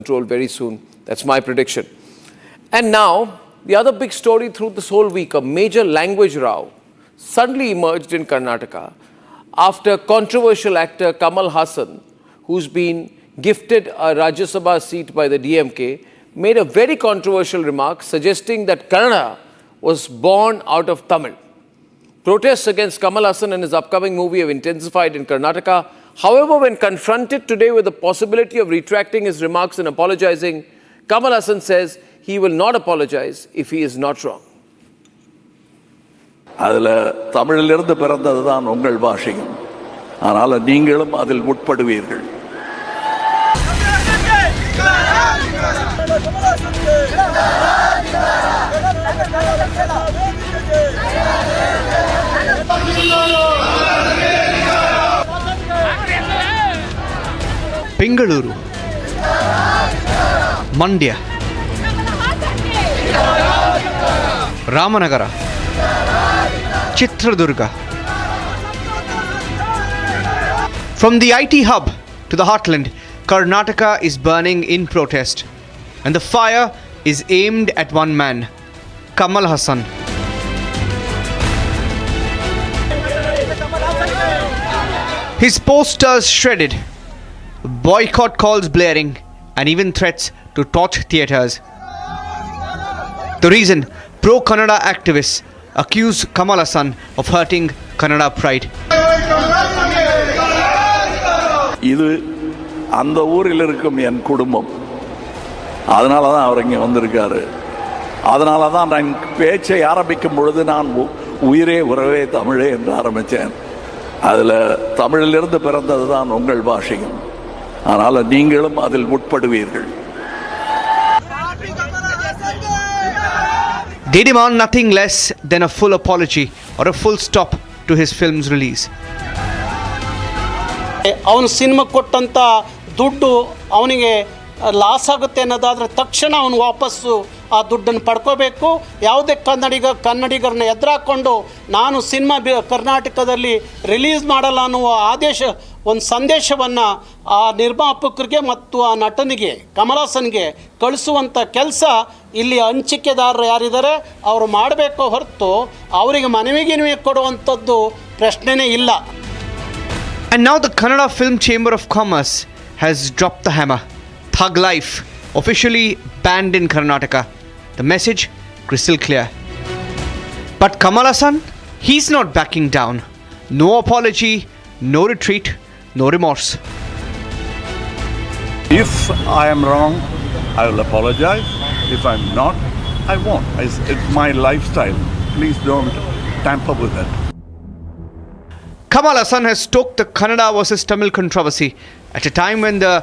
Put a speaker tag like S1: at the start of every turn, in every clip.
S1: control very soon. That's my prediction. And now, the other big story through this whole week, a major language row suddenly emerged in Karnataka after controversial actor Kamal Haasan, who's been gifted a Rajya Sabha seat by the DMK, made a very controversial remark suggesting that Kannada was born out of Tamil. Protests against Kamal Haasan and his upcoming movie have intensified in Karnataka. However, when confronted today with the possibility of retracting his remarks and apologizing, Kamal Haasan says he will not apologize if he is not wrong.
S2: அதில் தமிழிலிருந்து பிறந்தது தான் உங்கள் பாஷையும், ஆனால் நீங்களும் அதில் உட்படுவீர்கள்.
S3: Bengaluru, Mandya, Ramanagara, Chitradurga. From the IT hub to the heartland, Karnataka is burning in protest. And the fire is aimed at one man, Kamal Haasan. His posters shredded, boycott calls blaring, and even threats to torch theatres. The reason, pro-Kannada activists accuse Kamal Haasan of hurting Kannada pride.
S2: இது அந்த ஊரில் இருக்கும் என் குடும்பம், அதனால தான் அவர் இங்கே வந்திருக்காரு. அதனால தான் நான் பேச்சை ஆரம்பிக்கும் பொழுது நான் உயிரே உறவே தமிழே என்று ஆரம்பித்தேன். அதில் தமிழிலிருந்து பிறந்தது தான் உங்கள் பாஷையும், ஆனால் நீங்களும் அதில் உட்படுவீர்கள்.
S3: They demand nothing less than a full apology or a full stop to his film's release.
S4: ಅವನು ಸಿನಿಮಾ ಕೊಟ್ಟಂಥ ದುಡ್ಡು ಅವನಿಗೆ ಲಾಸ್ ಆಗುತ್ತೆ ಅನ್ನೋದಾದರೆ ತಕ್ಷಣ ಅವನು ವಾಪಸ್ಸು ಆ ದುಡ್ಡನ್ನು ಪಡ್ಕೋಬೇಕು. ಯಾವುದೇ ಕನ್ನಡಿಗರನ್ನ ಎದುರಾಕೊಂಡು ನಾನು ಸಿನಿಮಾ ಕರ್ನಾಟಕದಲ್ಲಿ ರಿಲೀಸ್ ಮಾಡಲ್ಲ ಅನ್ನುವ ಒಂದು ಸಂದೇಶವನ್ನು ಆ ನಿರ್ಮಾಪಕರಿಗೆ ಮತ್ತು ಆ ನಟನಿಗೆ ಕಮಲ್ ಹಾಸನ್ಗೆ ಕಳಿಸುವಂಥ ಕೆಲಸ ಇಲ್ಲಿ ಹಂಚಿಕೆದಾರರು ಯಾರಿದ್ದಾರೆ ಅವರು ಮಾಡಬೇಕು ಹೊರತು ಅವರಿಗೆ ಮನವಿಗಿನವಿ ಕೊಡುವಂಥದ್ದು ಪ್ರಶ್ನೆನೇ ಇಲ್ಲ.
S3: And now the Kannada Film Chamber of Commerce has dropped the hammer. Thug life officially banned in Karnataka. The message crystal clear. But Kamal Haasan, he's not backing down. No apology, no retreat, no remorse.
S5: If I am wrong, I will apologize. If I'm not, I won't. It's my lifestyle. Please don't tamper with it.
S3: Kamal Haasan has stoked the Kannada versus Tamil controversy at a time when the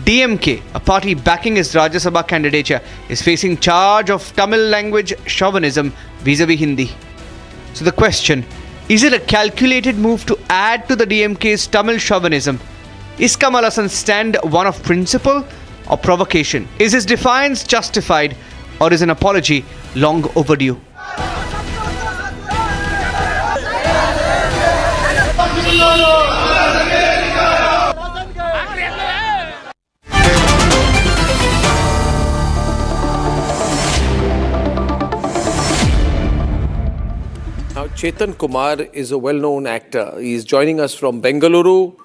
S3: DMK, a party backing his Rajya Sabha candidature, is facing charge of Tamil language chauvinism vis-a-vis Hindi. So the question, is it a calculated move to add to the DMK's Tamil chauvinism? Is Kamal Haasan's stand one of principle or provocation? Is his defiance justified or is an apology long overdue?
S1: Now, Chetan Kumar is a well-known actor. He is joining us from Bengaluru.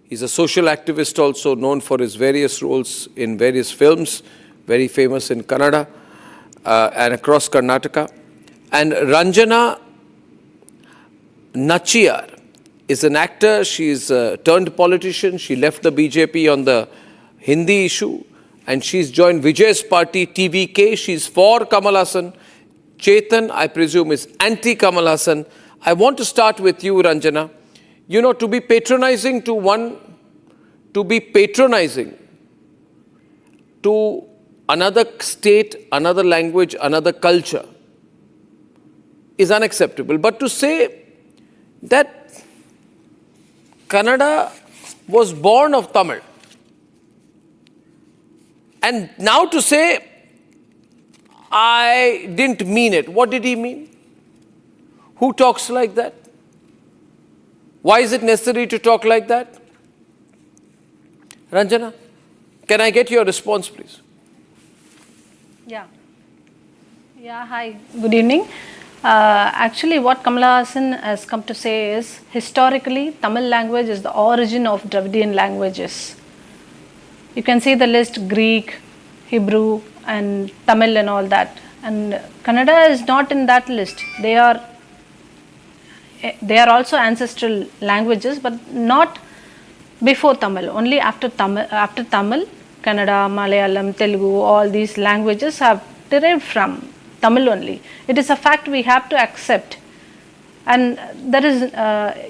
S1: He's a social activist also, known for his various roles in various films, very famous in Kannada and across Karnataka. And Ranjana Nachiyar is an actor. She's a turned politician. She left the BJP on the Hindi issue and she's joined Vijay's party TVK. She's for Kamal Haasan. Chetan, I presume, is anti-Kamal Haasan. I want to start with you, Ranjana. You know, to be patronizing to another state, another language, another culture is unacceptable. But to say that Kannada was born of Tamil, and now to say, I didn't mean it. What did he mean? Who talks like that? Why is it necessary to talk like that? Ranjana? Can I get your response, please?
S6: Yeah. Yeah, hi. Good evening. Actually, what Kamal Haasan has come to say is, historically, Tamil language is the origin of Dravidian languages. You can see the list: Greek, Hebrew, and Tamil and all that. And Kannada is not in that list. They are also ancestral languages, but not before Tamil. Only after Tamil, Kannada, Malayalam, Telugu, all these languages have derived from Tamil only. It is a fact we have to accept. And there is,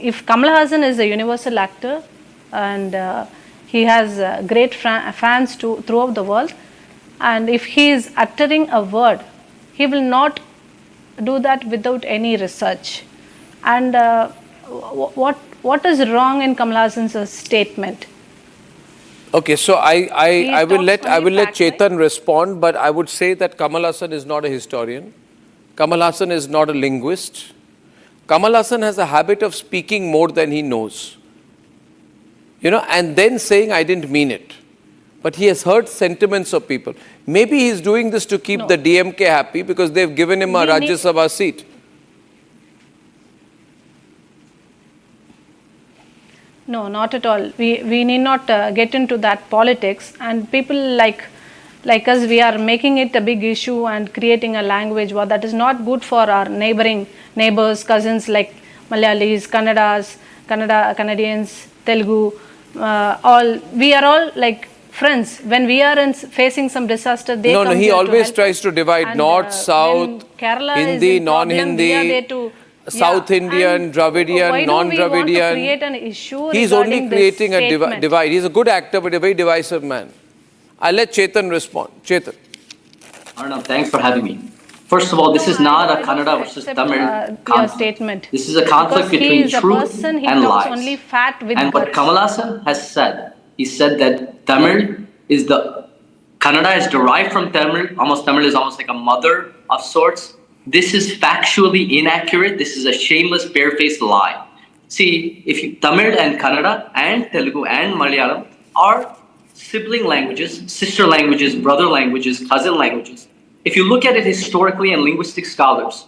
S6: if Kamal Haasan is a universal actor and he has great fans throughout the world, and if he is uttering a word, he will not do that without any research. And what is wrong in Kamal Haasan's statement?
S1: Okay, so I will let Chetan
S6: right?
S1: respond, but I would say that Kamal Haasan is not a historian. Kamal Haasan is not a linguist. Kamal Haasan has a habit of speaking more than he knows. And then saying, I didn't mean it. But he has heard sentiments of people. Maybe he's doing this to keep the DMK happy because they've given him a Rajya Sabha seat.
S6: No, not at all. We need not get into that politics, and people like us, we are making it a big issue and creating a language war that is not good for our neighbors, cousins like Malayalis, Canadians, Telugu, we are all like friends. When we are facing some disaster, they come
S1: he
S6: here
S1: always
S6: to help
S1: tries
S6: us.
S1: to divide
S6: And,
S1: North, South, Hindi, non-Hindi, South Indian, Dravidian, non-Dravidian. He's only creating a divide. He's a good actor, but a very divisive man. I'll let Chetan respond. Chetan.
S7: Arnab, thanks for having me. First of all, this is not a Kannada versus Tamil conflict.
S6: Statement.
S7: This is a conflict between truth and lies.
S6: Only fat with
S7: and what Kamal Haasan has said, he said that Kannada is derived from Tamil. Tamil is almost like a mother of sorts. This is factually inaccurate. This is a shameless, barefaced lie. See, Tamil and Kannada and Telugu and Malayalam are sibling languages, sister languages, brother languages, cousin languages. If you look at it historically, and linguistic scholars,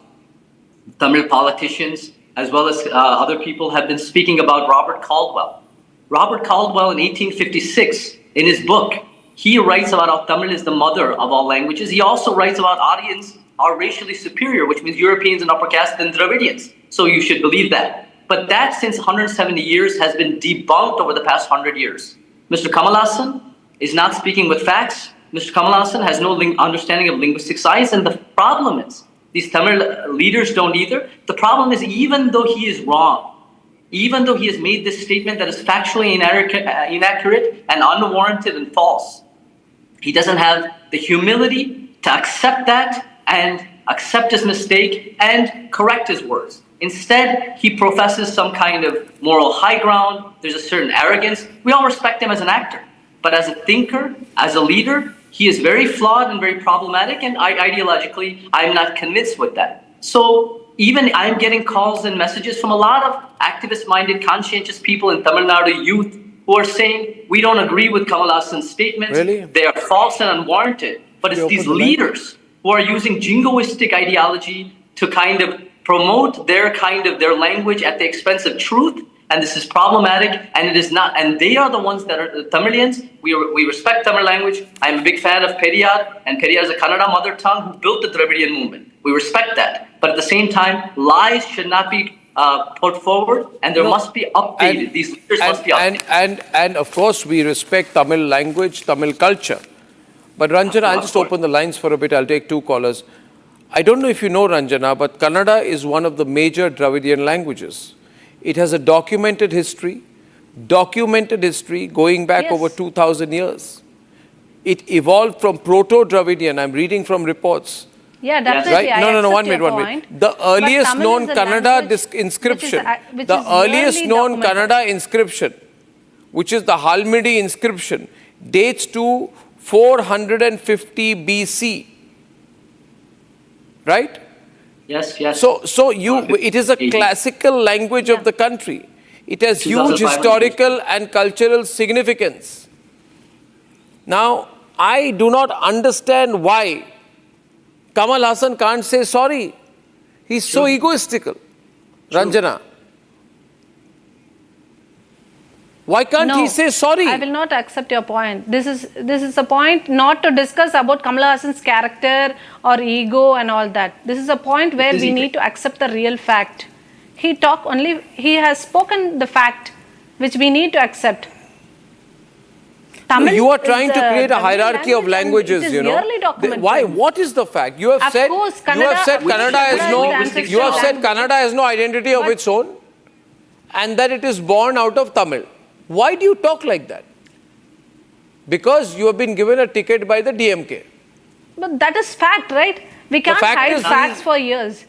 S7: Tamil politicians, as well as other people have been speaking about Robert Caldwell. Robert Caldwell in 1856, in his book, he writes about how Tamil is the mother of all languages. He also writes about Aryans are racially superior, which means Europeans and upper caste than Dravidians. So you should believe that. But that, since 170 years, has been debunked over the past 100 years. Mr. Kamal Haasan is not speaking with facts. Mr. Kamal Haasan has no understanding of linguistic science, and the problem is, these Tamil leaders don't either. The problem is, even though he is wrong, even though he has made this statement that is factually inaccurate and unwarranted and false, he doesn't have the humility to accept that and accept his mistake and correct his words. Instead, he professes some kind of moral high ground. There's a certain arrogance. We all respect him as an actor. But as a thinker, as a leader, he is very flawed and very problematic, and ideologically, I'm not convinced with that. So even I'm getting calls and messages from a lot of activist-minded, conscientious people in Tamil Nadu youth who are saying, we don't agree with Kamal Haasan's statements.
S1: Really?
S7: They are false and unwarranted. But it's these leaders who are using jingoistic ideology to kind of promote their language at the expense of truth. And this is problematic, and it is not. And they are the ones that are the Tamilians. We respect Tamil language. I'm a big fan of Periyar, and Periyar is a Kannada mother tongue who built the Dravidian movement. We respect that. But at the same time, lies should not be put forward, and there must be updated. These leaders must be updated.
S1: And of course, we respect Tamil language, Tamil culture. But Ranjana, I'll just open the lines for a bit. I'll take two callers. I don't know if you know, Ranjana, but Kannada is one of the major Dravidian languages. It has a documented history going back over 2,000 years. It evolved from Proto-Dravidian. I'm reading from reports.
S6: Yeah, definitely.
S1: Right? No, 1 minute. The earliest known Kannada inscription, Kannada inscription, which is the Halmidi inscription, dates to 450 BC. Right?
S7: Yes, yes.
S1: So it is a classical language of the country. It has huge historical and cultural significance. Now, I do not understand why Kamal Haasan can't say sorry. He's so egoistical. Ranjana. Why can't he say sorry?
S6: I will not accept your point. This is a point not to discuss about Kamal Haasan's character or ego and all that. This is a point where we need to accept the real fact. He has spoken the fact which we need to accept. Tamil
S1: you are trying to create a
S6: Tamil
S1: hierarchy of languages,
S6: it is yearly documented.
S1: Why? What is the fact? You have
S6: Of
S1: said
S6: course,
S1: Kannada has no identity of its own, and that it is born out of Tamil. Why do you talk like that? Because you have been given a ticket by the DMK.
S6: But that is fact, right? We can't hide facts for years.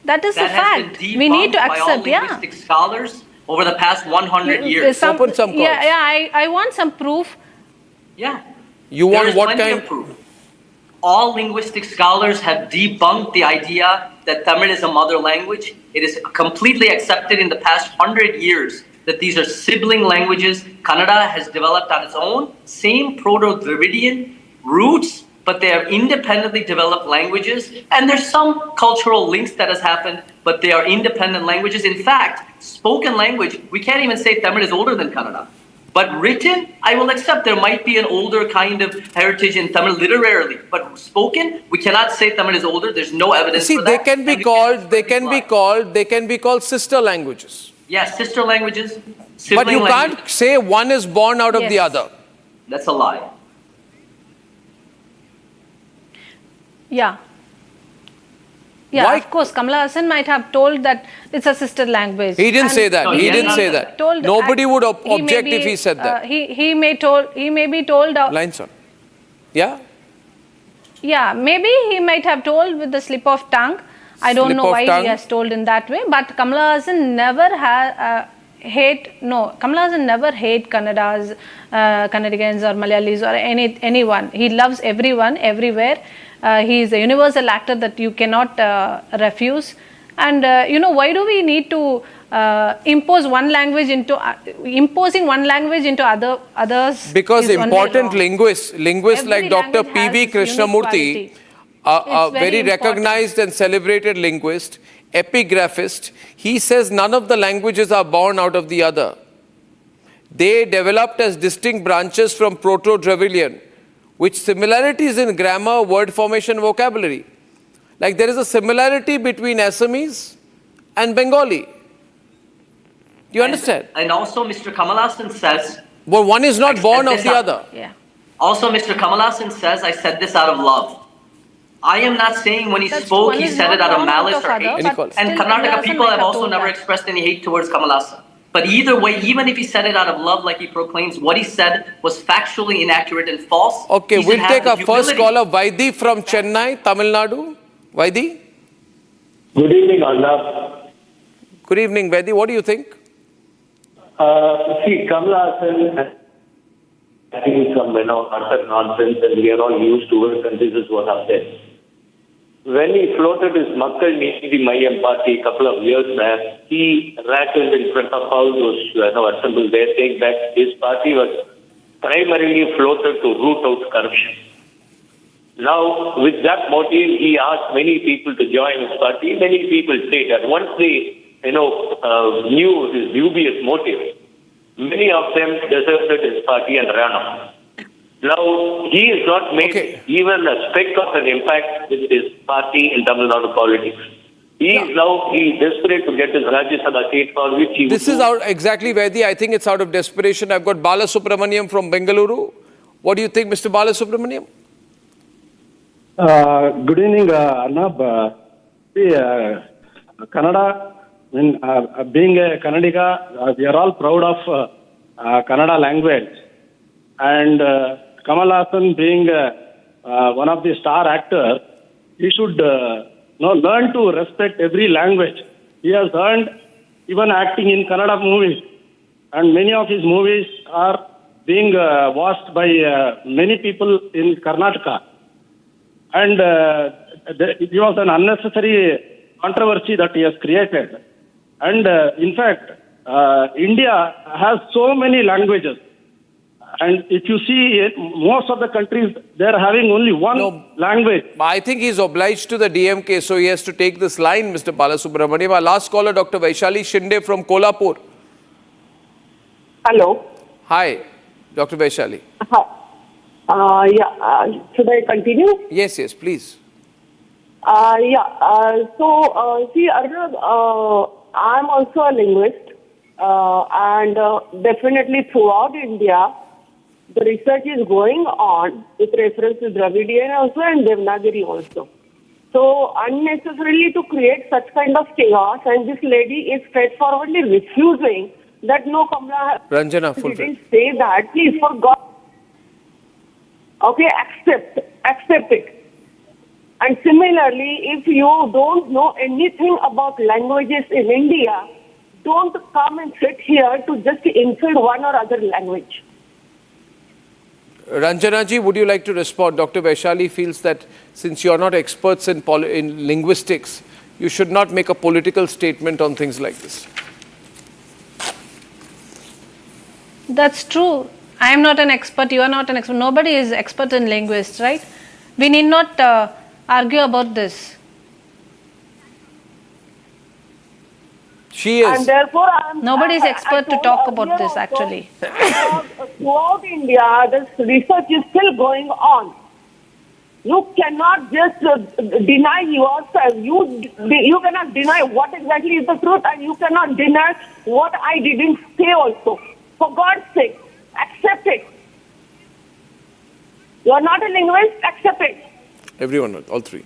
S6: That is a fact. We need to accept,
S7: by all linguistic scholars over the past 100 years.
S1: Open some calls.
S6: I want some proof.
S7: Yeah.
S1: You want
S7: There is
S1: what
S7: plenty
S1: kind?
S7: of proof. All linguistic scholars have debunked the idea that Tamil is a mother language. It is completely accepted in the past 100 years that these are sibling languages. Kannada has developed on its own, same Proto-Dravidian roots, but they are independently developed languages. And there's some cultural links that has happened, but they are independent languages. In fact, spoken language, we can't even say Tamil is older than Kannada. But written, I will accept there might be an older kind of heritage in Tamil literarily. But spoken, we cannot say Tamil is older. There's no evidence for that.
S1: They can be called sister languages.
S7: Yes, sister languages,
S1: But
S7: sibling
S1: you
S7: languages.
S1: can't say one is born out of the
S6: Yes.
S1: other.
S7: That's a lie.
S6: Yeah,
S1: Why-
S6: of course, Kamal Haasan might have told that it's a sister language.
S1: He didn't
S6: And
S1: say that.
S7: No,
S1: He
S7: he
S1: didn't
S7: has
S1: say
S7: not
S1: that.
S6: told-
S1: Nobody would
S6: he may
S1: object
S6: be,
S1: if he said that.
S6: He may be told.
S1: Lines on. Yeah?
S6: Yeah, maybe he might have told with the slip of tongue. I don't
S1: Slip
S6: know
S1: of
S6: why
S1: tongue.
S6: he has told in that way. But Kamal Haasan never Kamal Haasan never hate Kannadigas or Malayalis or anyone. He loves everyone, everywhere. He is a universal actor that you cannot refuse. And why do we need to imposing one language into others?
S1: Because
S6: is only
S1: important
S6: wrong.
S1: linguists
S6: Every
S1: like Dr.
S6: language has
S1: P.V.
S6: its
S1: Krishnamurthy,
S6: unique
S1: a
S6: It's
S1: very
S6: very
S1: recognized and celebrated linguist, epigraphist, he says none of the languages are born out of the other. They developed as distinct branches from Proto-Dravidian, with similarities in grammar, word formation, vocabulary. Like there is a similarity between Assamese and Bengali. Do you understand?
S7: And also, Mr. Kamal Haasan says.
S1: Well, one is not born of the
S7: this
S1: other.
S6: Yeah.
S7: Also, Mr. Kamal Haasan says, I said this out of love. I am not saying when he
S6: That's
S7: spoke,
S6: one
S7: he
S6: is
S7: said it
S6: not
S7: out of
S6: born
S7: malice
S6: out of
S7: or
S6: other,
S7: hate.
S6: but
S7: And
S6: still Kamal
S7: Karnataka
S6: Haasan
S7: people
S6: might
S7: have also
S6: told
S7: never
S6: that.
S7: expressed any hate towards Kamal Haasan. But either way, even if he said it out of love, like he proclaims, what he said was factually inaccurate and false.
S1: Okay,
S7: He should
S1: we'll
S7: have
S1: take
S7: the
S1: our first
S7: humility.
S1: caller, Vaidi from Chennai, Tamil Nadu. Vaidi?
S8: Good evening, Arnab.
S1: Good evening, Vaidi. What do you think?
S8: See, Kamal Haasan I think some utter nonsense, and we are all used to it, and this is what happened. When he floated his Makkal Needi Mayyam party a couple of years back, he rattled in front of all those assembled there, saying that his party was primarily floated to root out corruption. Now, with that motive, he asked many people to join his party. Many people say that once they, knew his dubious motive, many of them deserted his party and ran off. Now, he has not made even a speck of an impact with his party in Tamil Nadu politics. He is desperate to get his Rajya Sabha seat, for which he
S1: This is out exactly, Vaidi. I think it's out of desperation. I've got Balasubramaniam from Bengaluru. What do you think, Mr. Balasubramaniam?
S9: Good evening, Arnab. Kannada, being a Kannadiga, we are all proud of Kannada language. And Kamal Haasan being one of the star actors, he should learn to respect every language. He has earned even acting in Kannada movies. And many of his movies are being watched by many people in Karnataka. And it was an unnecessary controversy that he has created. And in fact, India has so many languages. And if you see it, most of the countries, they're having only one language.
S1: I think he's obliged to the DMK, so he has to take this line, Mr. Balasubramaniam. Our last caller, Dr. Vaishali Shinde from Kolhapur.
S10: Hello.
S1: Hi, Dr. Vaishali.
S10: Should I continue?
S1: Yes, please.
S10: See, Arnab, I'm also a linguist, and definitely throughout India, the research is going on with reference to Dravidian also and Devanagari also. So unnecessarily to create such kind of chaos, and this lady is straightforwardly refusing that no, Kamala
S1: Ranjana,
S10: didn't say that. Please, for God. Okay, accept it. And similarly, if you don't know anything about languages in India, don't come and sit here to just insult one or other language.
S1: Ranjana ji, would you like to respond? Dr. Vaishali feels that since you are not experts in linguistics, you should not make a political statement on things like this.
S6: That's true. I am not an expert, you are not an expert. Nobody is expert in linguists, right? We need not argue about this.
S1: She is.
S10: And therefore,
S6: Nobody is expert to talk about this actually.
S10: Throughout India, this research is still going on. You cannot just deny yourself. You cannot deny what exactly is the truth, and you cannot deny what I didn't say also. For God's sake, accept it. You are not a linguist, accept it.
S1: Everyone, all three.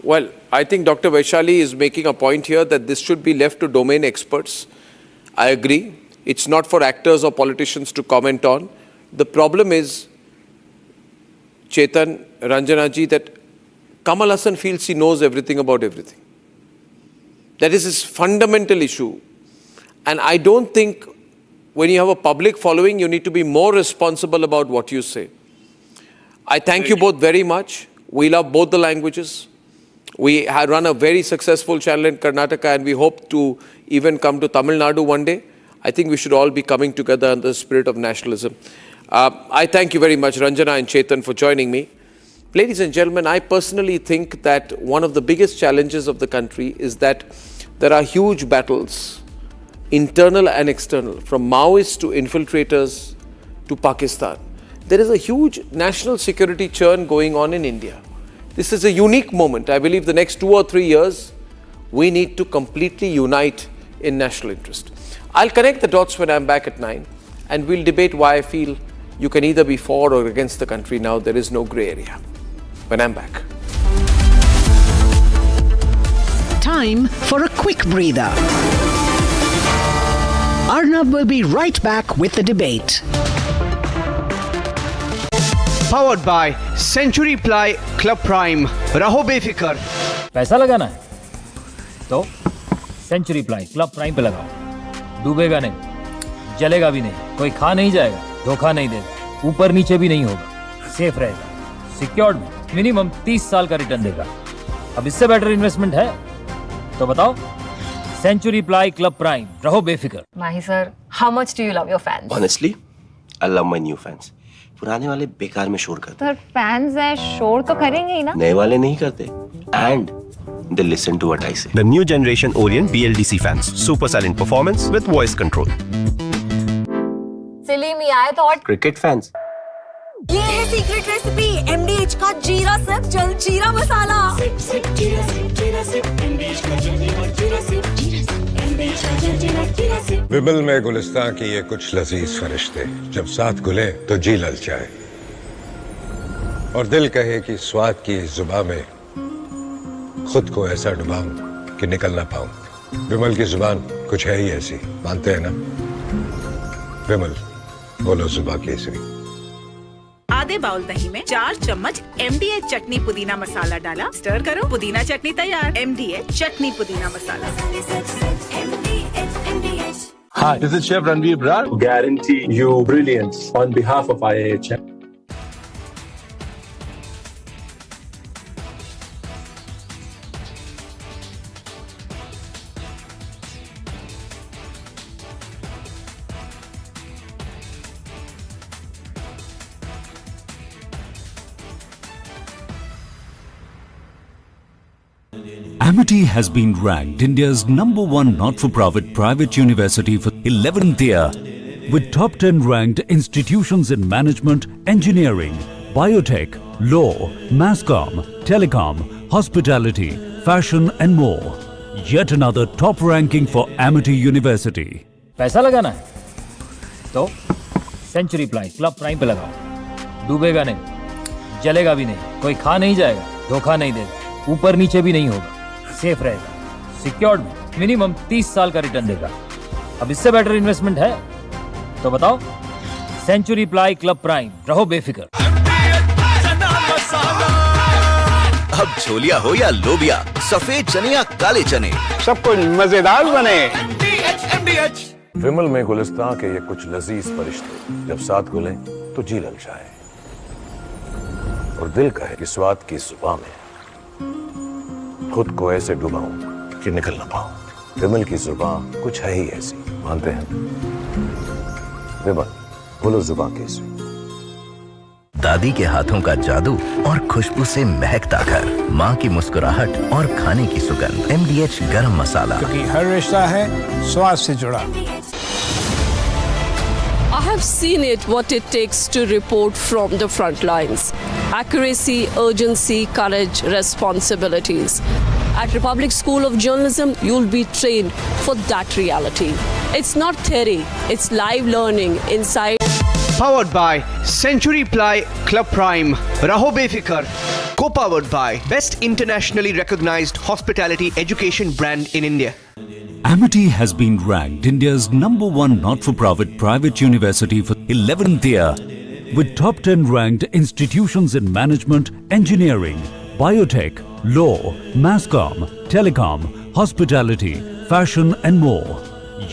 S1: Well, I think Dr. Vaishali is making a point here that this should be left to domain experts. I agree. It's not for actors or politicians to comment on. The problem is, Chetan, Ranjana ji, that Kamal Haasan feels he knows everything about everything. That is his fundamental issue. And I don't think when you have a public following, you need to be more responsible about what you say. I thank you both very much. We love both the languages. We have run a very successful channel in Karnataka, and we hope to even come to Tamil Nadu one day. I think we should all be coming together in the spirit of nationalism. I thank you very much, Ranjana and Chetan, for joining me. Ladies and gentlemen, I personally think that one of the biggest challenges of the country is that there are huge battles, internal and external, from Maoists to infiltrators to Pakistan. There is a huge national security churn going on in India. This is a unique moment. I believe the next 2 or 3 years, we need to completely unite in national interest. I'll connect the dots when I'm back at 9, and we'll debate why I feel you can either be for or against the country now. There is no grey area. When I'm back.
S11: Time for a quick breather. Arnab will be right back with the debate.
S3: Powered by Century Ply Club Prime. Raho befikar.
S12: पैसा लगाना है तो century ply club prime पे लगाओ. डूबेगा नहीं, जलेगा भी नहीं, कोई खा नहीं जाएगा, धोखा नहीं देगा, ऊपर नीचे भी नहीं होगा, सेफ रहेगा, सिक्योर्ड में मिनिमम 30 साल का रिटर्न देगा. अब इससे बेटर इन्वेस्टमेंट है तो बताओ. Century ply club prime. रहो बेफिक्र.
S13: Mahi sir, how much do you love your fans?
S14: Honestly, I love my new fans. पुराने वाले बेकार में शोर करते.
S13: सर फैंस हैं, शोर तो करेंगे ही ना.
S14: नए वाले नहीं करते. And they listen to what I say.
S15: The new generation Orient BLDC fans. Super silent performance with voice control.
S13: सिली में आए तो और
S14: Cricket fans.
S16: ये है सीक्रेट रेसिपी MDH का जीरा सिप जल जीरा मसाला. सिप सिप जीरा सिप MDH का जल जीरा सिप MDH का जल जीरा सिप.
S17: विमल में गुलिस्तां की ये कुछ लजीज फरिश्ते जब साथ घुले तो जी ललचाए और दिल कहे कि स्वाद की इस जुबान में खुद को ऐसा डुबाऊं कि निकल ना पाऊं. विमल की जुबान कुछ है ही ऐसी, मानते हैं ना. विमल, बोलो जुबान केसरी.
S18: आधे बाउल दही में 4 चम्मच MDH चटनी पुदीना मसाला डाला. स्टर करो, पुदीना चटनी तैयार. MDH चटनी पुदीना मसाला.
S5: Hi, this is Chef Ranveer Brar. Guarantee you brilliance on behalf of IAHM.
S19: Amity has been ranked India's #1 not-for-profit private university for 11th year, with top 10 ranked institutions in management, engineering, biotech, law, masscom, telecom, hospitality, fashion and more. Yet another top ranking for Amity University.
S12: पैसा लगाना है तो century ply club prime पे लगाओ, डूबेगा नहीं, जलेगा भी नहीं, कोई खा नहीं जाएगा, धोखा नहीं देगा, ऊपर नीचे भी नहीं होगा, सेफ रहेगा, सिक्योर्ड, मिनिमम 30 साल का रिटर्न देगा। अब इससे बेटर इन्वेस्टमेंट है तो बताओ। सेंचुरी प्लाई क्लब प्राइम, रहो बेफिक्र।
S20: अब छोलिया हो या लोबिया, सफेद चने या काले चने,
S21: सब कुछ मजेदार बने।
S22: विमल में गुलिस्तां के ये कुछ लजीज फरिश्ते जब साथ घुलें तो जी ललचाए और दिल कहे कि स्वाद की जुबान में खुद को ऐसे डुबाऊं कि निकल ना पाऊं। विमल की जुबान कुछ है ही ऐसी, मानते हैं? विमल, बोलो जुबान कैसी?
S20: दादी के हाथों का जादू और खुशबू से महकता घर, माँ की मुस्कुराहट और खाने की सुगंध, MDH गरम मसाला,
S21: क्योंकि हर रिश्ता है स्वाद से जुड़ा।
S23: I have seen it, what it takes to report from the front lines. Accuracy, urgency, courage, responsibilities. At Republic School of Journalism, you'll be trained for that reality. It's not theory, it's live learning inside.
S3: Powered by Century Ply Club Prime, Raho Befikar. Co-powered by Best Internationally Recognized Hospitality Education Brand in India.
S19: Amity has been ranked India's #1 not-for-profit private university for 11th year, with top 10 ranked institutions in management, engineering, biotech, law, masscom, telecom, hospitality, fashion and more.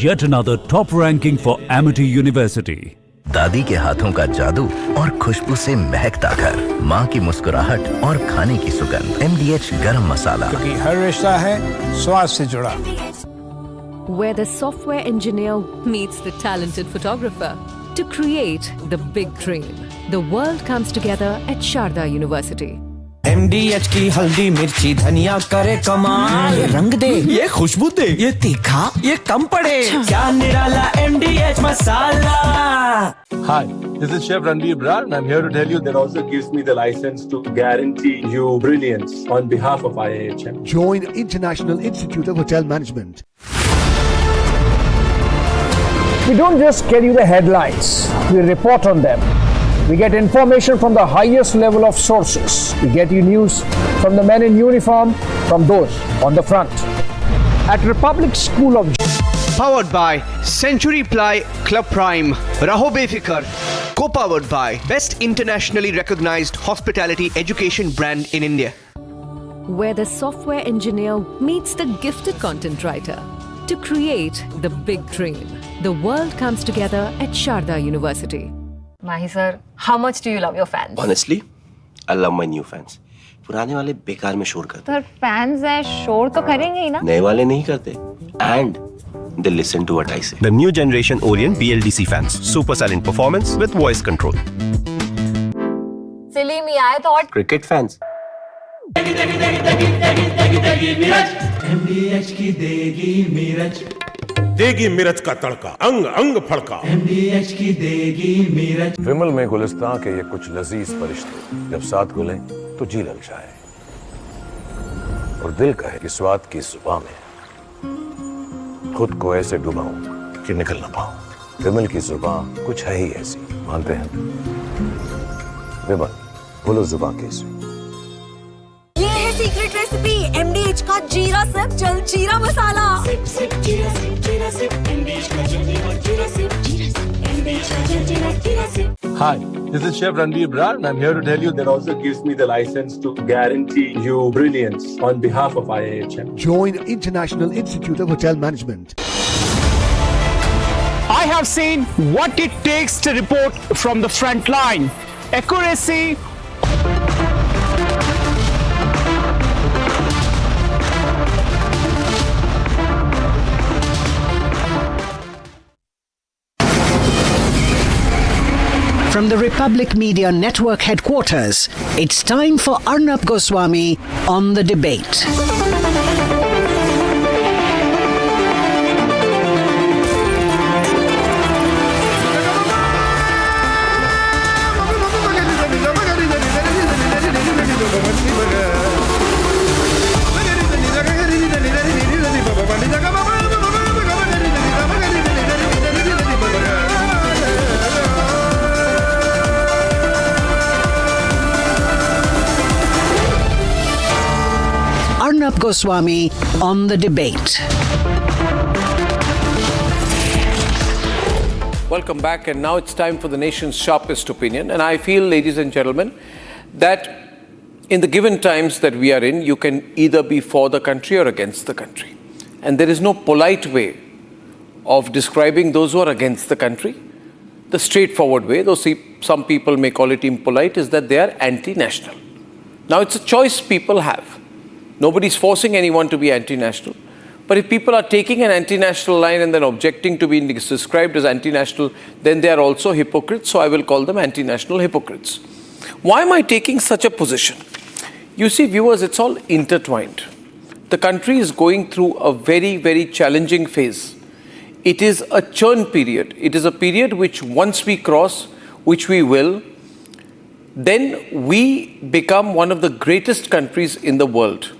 S19: Yet another top ranking for Amity University.
S20: दादी के हाथों का जादू और खुशबू से महकता घर, माँ की मुस्कुराहट और खाने की सुगंध, MDH गरम मसाला,
S21: क्योंकि हर रिश्ता है स्वाद से जुड़ा।
S24: Where the software engineer meets the talented photographer to create the big dream. The world comes together at Sharda University.
S25: MDH की हल्दी मिर्ची धनिया करे कमाल, ये रंग दे, ये खुशबू दे, ये तीखा, ये कम पड़े, क्या निराला MDH masala.
S26: Hi, this is Chef Ranveer Brar and I'm here to tell you that also gives me the license to guarantee you brilliance on behalf of IIHM.
S27: Join International Institute of Hotel Management.
S28: We don't just get you the headlines, we report on them. We get information from the highest level of sources. We get you news from the men in uniform, from those on the front. At Republic School of
S3: Powered by Century Ply Club Prime, Raho Befikar. Co-powered by Best Internationally Recognized Hospitality Education Brand in India.
S24: Where the software engineer meets the gifted content writer to create the big dream. The world comes together at Sharda University.
S13: Mahi sir, how much do you love your fans?
S14: Honestly, I love my new fans. पुराने वाले बेकार में शोर करते
S13: sir fans हैं, शोर तो करेंगे ही ना।
S14: नए वाले नहीं करते and they listen to what I say.
S15: The new generation Orient BLDC fans. Super silent performance with voice control.
S13: सिली में आए तो और
S14: Cricket fans.
S29: MDH की देगी मिर्च,
S22: देगी मिर्च का तड़का, अंग अंग फड़का।
S29: MDH की देगी मिर्च।
S22: विमल में गुलिस्तां के ये कुछ लजीज फरिश्ते जब साथ घुलें तो जी ललचाए और दिल कहे कि स्वाद की जुबान में खुद को ऐसे डुबाऊं कि निकल ना पाऊं। विमल की जुबान कुछ है ही ऐसी, मानते हैं? विमल, बोलो जुबान कैसी?
S16: ये है सीक्रेट रेसिपी MDH का जीरा सिप जलजीरा मसाला। सिप सिप जीरा सिप MDH का जलजीरा जीरा सिप MDH का जलजीरा जीरा SIP.
S26: Hi, this is Chef Ranveer Brar and I'm here to tell you that also gives me the license to guarantee you brilliance on behalf of IIHM.
S27: Join International Institute of Hotel Management.
S28: I have seen what it takes to report from the front line. Accuracy,
S11: From From the Republic Media Network headquarters, it's time for Arnab Goswami on the debate. Arnab Goswami on the debate.
S1: Welcome back, and now it's time for the nation's sharpest opinion. And I feel, ladies and gentlemen, that in the given times that we are in, you can either be for the country or against the country. And there is no polite way of describing those who are against the country. The straightforward way, though some people may call it impolite, is that they are anti-national. Now, it's a choice people have. Nobody's forcing anyone to be anti-national. But if people are taking an anti-national line and then objecting to being described as anti-national, then they are also hypocrites, so I will call them anti-national hypocrites. Why am I taking such a position? You see, viewers, it's all intertwined. The country is going through a very, very challenging phase. It is a churn period. It is a period which once we cross, which we will, then we become one of the greatest countries in the world.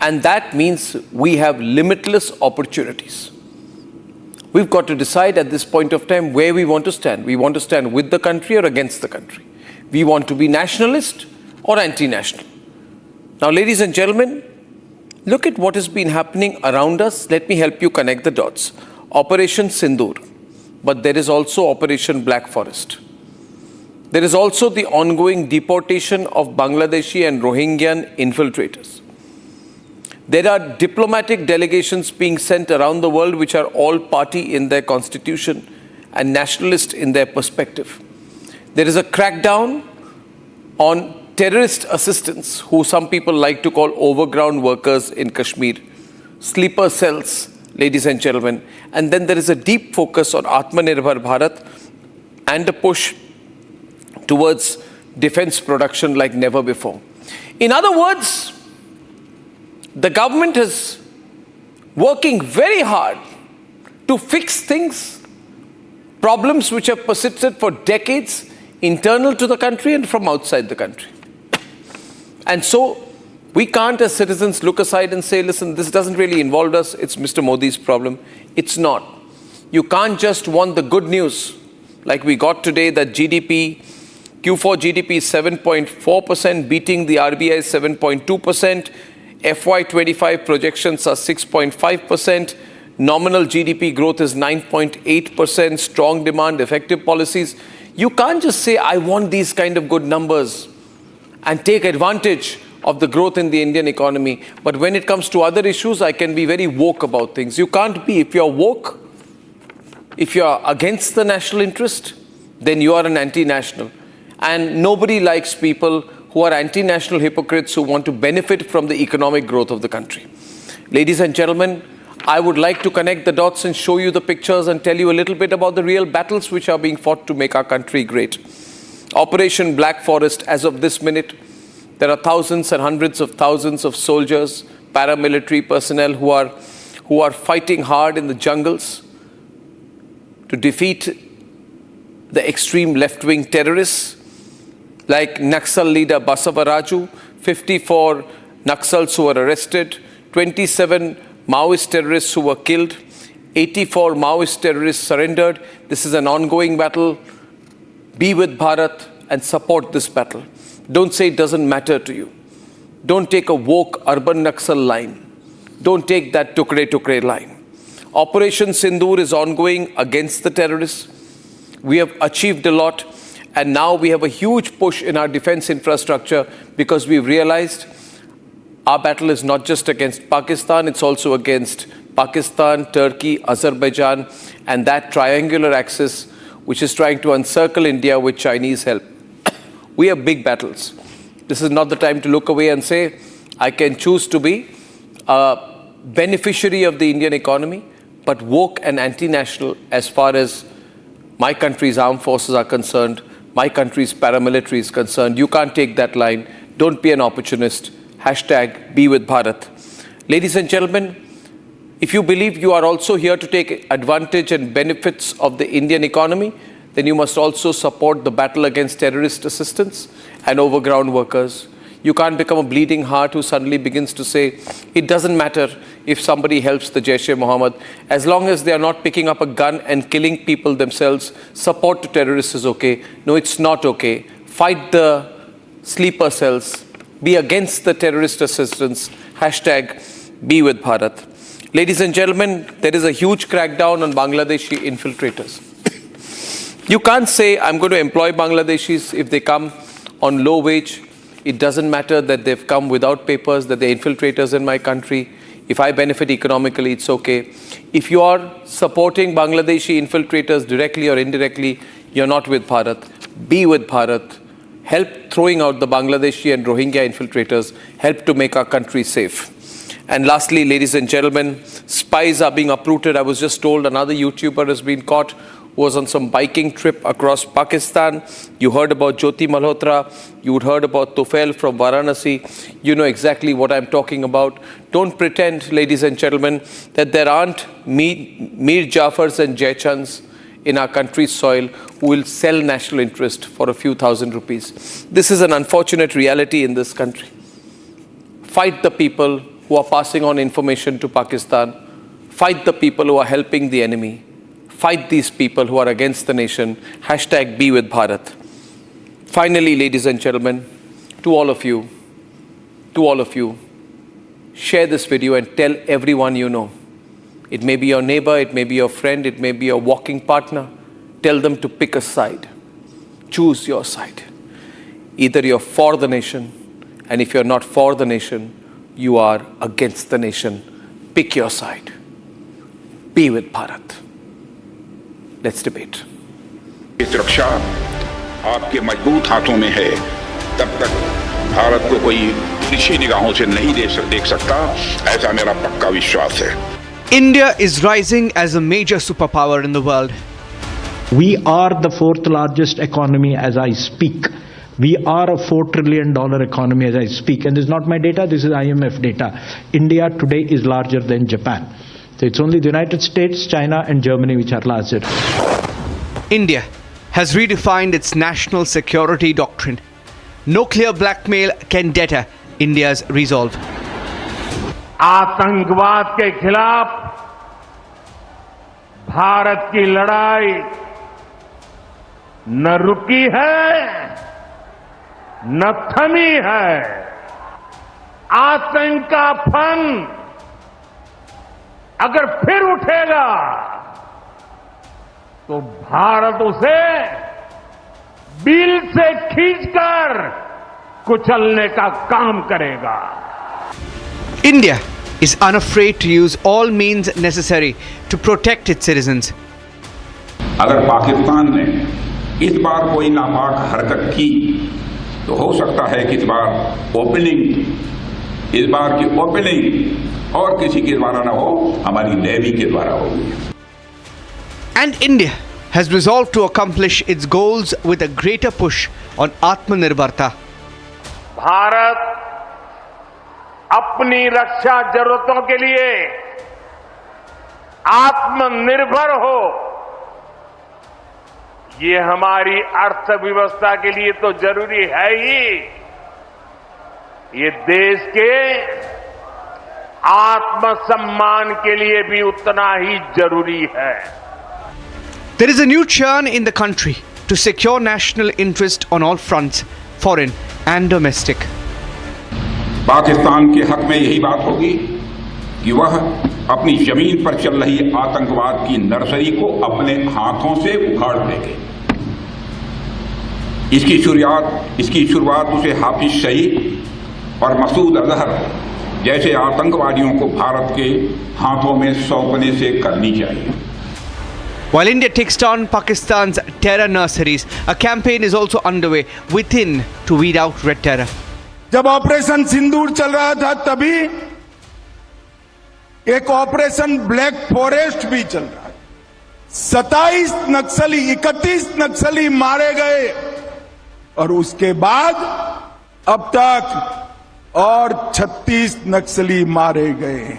S1: And that means we have limitless opportunities. We've got to decide at this point of time where we want to stand. We want to stand with the country or against the country. We want to be nationalist or anti-national. Now, ladies and gentlemen, look at what has been happening around us. Let me help you connect the dots. Operation Sindoor, but there is also Operation Black Forest. There is also the ongoing deportation of Bangladeshi and Rohingyan infiltrators. There are diplomatic delegations being sent around the world which are all party in their constitution and nationalist in their perspective. There is a crackdown on terrorist assistance, who some people like to call overground workers in Kashmir, sleeper cells, ladies and gentlemen. And then there is a deep focus on Atmanirbhar Bharat and a push towards defense production like never before. In other words, the government is working very hard to fix things, problems which have persisted for decades, internal to the country and from outside the country. And so we can't as citizens look aside and say, listen, this doesn't really involve us, it's Mr. Modi's problem. It's not. You can't just want the good news like we got today, that Q4 GDP is 7.4%, beating the RBI's 7.2%. FY25 projections are 6.5%. Nominal GDP growth is 9.8%. Strong demand, effective policies. You can't just say, I want these kind of good numbers and take advantage of the growth in the Indian economy. But when it comes to other issues, I can be very woke about things. You can't be. If you're woke, if you're against the national interest, then you are an anti-national. And nobody likes people who are anti-national hypocrites who want to benefit from the economic growth of the country. Ladies and gentlemen, I would like to connect the dots and show you the pictures and tell you a little bit about the real battles which are being fought to make our country great. Operation Black Forest, as of this minute, there are thousands and hundreds of thousands of soldiers, paramilitary personnel who are fighting hard in the jungles to defeat the extreme left-wing terrorists like Naxal leader Basavaraju, 54 Naxals who were arrested, 27 Maoist terrorists who were killed, 84 Maoist terrorists surrendered. This is an ongoing battle. Be with Bharat and support this battle. Don't say it doesn't matter to you. Don't take a woke urban Naxal line. Don't take that tukre line. Operation Sindoor is ongoing against the terrorists. We have achieved a lot. And now we have a huge push in our defense infrastructure because we've realized our battle is not just against Pakistan, it's also against Pakistan, Turkey, Azerbaijan, and that triangular axis which is trying to encircle India with Chinese help. We have big battles. This is not the time to look away and say, I can choose to be a beneficiary of the Indian economy, but woke and anti-national as far as my country's armed forces are concerned. my country's paramilitary is concerned. You can't take that line. Don't be an opportunist. Hashtag be with Bharat. Ladies and gentlemen, if you believe you are also here to take advantage and benefits of the Indian economy, then you must also support the battle against terrorist assistance and overground workers. You can't become a bleeding heart who suddenly begins to say, it doesn't matter if somebody helps the Jaish-e-Mohammed. As long as they are not picking up a gun and killing people themselves, support to terrorists is okay. No, it's not okay. Fight the sleeper cells. Be against the terrorist assistance. Hashtag be with Bharat. Ladies and gentlemen, there is a huge crackdown on Bangladeshi infiltrators. You can't say, I'm going to employ Bangladeshis if they come on low wage. It doesn't matter that they've come without papers, that they're infiltrators in my country. If I benefit economically, it's okay. If you are supporting Bangladeshi infiltrators directly or indirectly, you're not with Bharat. Be with Bharat. Help throwing out the Bangladeshi and Rohingya infiltrators. Help to make our country safe. And lastly, ladies and gentlemen, spies are being uprooted. I was just told another YouTuber has been caught who was on some biking trip across Pakistan. You heard about Jyoti Malhotra. You heard about Tufail from Varanasi. You know exactly what I'm talking about. Don't pretend, ladies and gentlemen, that there aren't Mir Jafars and Jaichans in our country's soil who will sell national interest for a few thousand rupees. This is an unfortunate reality in this country. Fight the people who are passing on information to Pakistan. Fight the people who are helping the enemy. Fight these people who are against the nation. Hashtag be with Bharat. Finally, ladies and gentlemen, to all of you, share this video and tell everyone you know. It may be your neighbor, it may be your friend, it may be your walking partner. Tell them to pick a side. Choose your side. Either you're for the nation, and if you're not for the nation, you are against the nation. Pick your side. Be with Bharat. Let's debate.
S2: सुरक्षा आपके मजबूत हाथों में है, तब तक भारत को कोई ऋषि निगाहों से नहीं देख सकता, ऐसा मेरा पक्का विश्वास है.
S3: India is rising as a major superpower in the world.
S4: We are the fourth largest economy as I speak. We are a $4 trillion economy as I speak. And this is not my data, this is IMF data. India today is larger than Japan. So it's only the United States, China and Germany which are larger.
S3: India has redefined its national security doctrine. Nuclear blackmail can deter India's resolve.
S6: आतंकवाद के खिलाफ भारत की लड़ाई न रुकी है न थमी है. आतंक का फन अगर फिर उठेगा तो भारत उसे बिल से खींचकर कुचलने का काम करेगा.
S3: India is unafraid to use all means necessary to protect its citizens.
S2: अगर पाकिस्तान ने इस बार कोई नापाक हरकत की तो हो सकता है कि इस बार की ओपनिंग और किसी के द्वारा ना हो, हमारी नेवी के द्वारा होगी.
S3: And India has resolved to accomplish its goals with a greater push on Atmanirbharta.
S6: Bharat अपनी रक्षा जरूरतों के लिए आत्मनिर्भर हो, ये हमारी अर्थव्यवस्था के लिए तो जरूरी है ही, ये देश के आत्मसम्मान के लिए भी उतना ही जरूरी है.
S3: There is a new churn in the country to secure national interest on all fronts, foreign and domestic.
S2: Pakistan के हक में यही बात होगी कि वह अपनी जमीन पर चल रही आतंकवाद की नर्सरी को अपने हाथों से उखाड़ देंगे. इसकी शुरुआत उसे हाफिज सईद और मसूद अजहर जैसे आतंकवादियों को भारत के हाथों में सौंपने से करनी चाहिए.
S3: While India takes down Pakistan's terror nurseries, a campaign is also underway within to weed out red terror.
S7: जब ऑपरेशन सिंदूर चल रहा था तभी एक ऑपरेशन ब्लैक फॉरेस्ट भी चल रहा है. 31 नक्सली मारे गए और उसके बाद अब तक और 36 नक्सली मारे गए।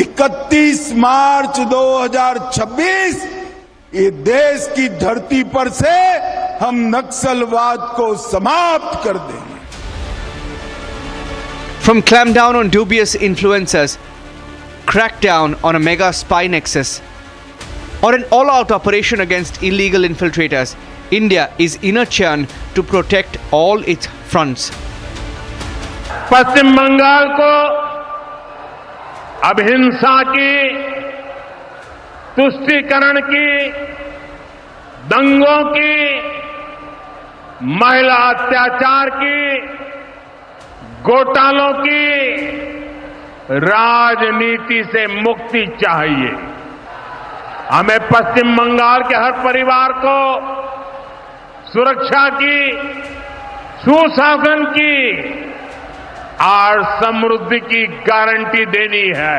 S7: 31 मार्च 2026 ये देश की धरती पर से हम नक्सलवाद को समाप्त कर देंगे।
S3: From clampdown on dubious influencers, crackdown on a mega spy nexus, or an all-out operation against illegal infiltrators, India is in a churn to protect all its fronts.
S6: पश्चिम बंगाल को अब हिंसा की, तुष्टीकरण की, दंगों की, महिला अत्याचार की, घोटालों की राजनीति से मुक्ति चाहिए। हमें पश्चिम बंगाल के हर परिवार को सुरक्षा की, सुशासन की और समृद्धि की गारंटी देनी है।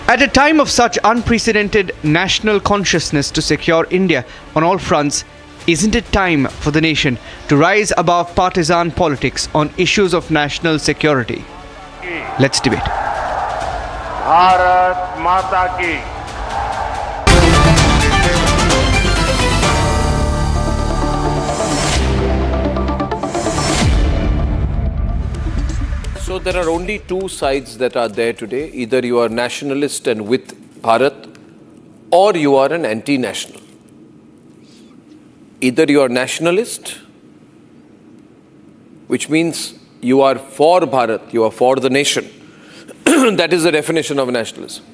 S3: At a time of such unprecedented national consciousness to secure India on all fronts, isn't it time for the nation to rise above partisan politics on issues of national security? Let's debate.
S6: Bharat माता की।
S1: So there are only two sides that are there today. Either you are nationalist and with Bharat, or you are an anti-national. Either you are nationalist, which means you are for Bharat, you are for the nation. That is the definition of nationalism.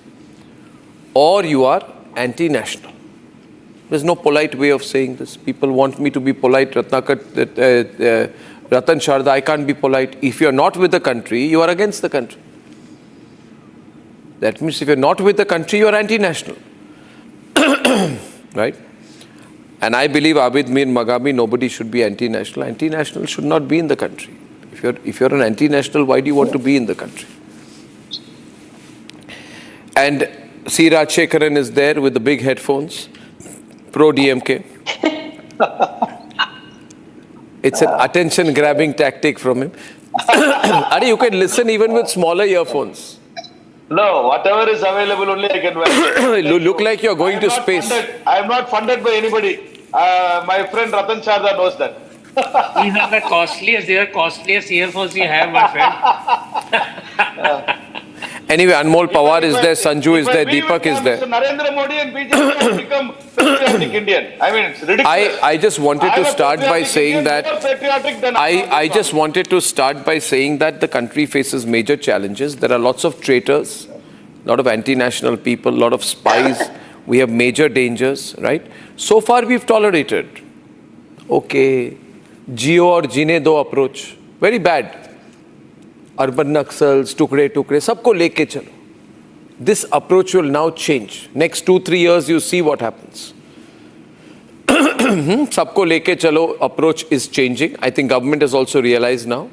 S1: Or you are anti-national. There's no polite way of saying this. People want me to be polite. Ratan Sharda, I can't be polite. If you're not with the country, you are against the country. That means if you're not with the country, you are anti-national. Right? And I believe Abid Mir Magami, nobody should be anti-national. Anti-national should not be in the country. If you're an anti-national, why do you want to be in the country? And C. Rajshekharan is there with the big headphones, pro-DMK. It's an attention-grabbing tactic from him. Ari, you can listen even with smaller earphones.
S5: No, whatever is available only I can wear.
S1: You look like you're going to space.
S5: I am not funded by anybody. My friend Ratan Sharda knows that.
S8: These are the costliest earphones you have, my friend.
S1: Anyway, Anmol Pawar is there, Sanju is there, Deepak is there.
S5: Narendra Modi and BJP have become patriotic Indian. I mean, it's ridiculous.
S1: I just wanted to start by saying that I just wanted to start by saying that the country faces major challenges. There are lots of traitors, a lot of anti-national people, a lot of spies. We have major dangers, right? So far we've tolerated. Okay, Jio or Jine Do approach, very bad. Urban Naxals, Tukre, sabko leke chalo. This approach will now change. Next 2-3 years, you see what happens. Sabko leke chalo approach is changing. I think government has also realized now.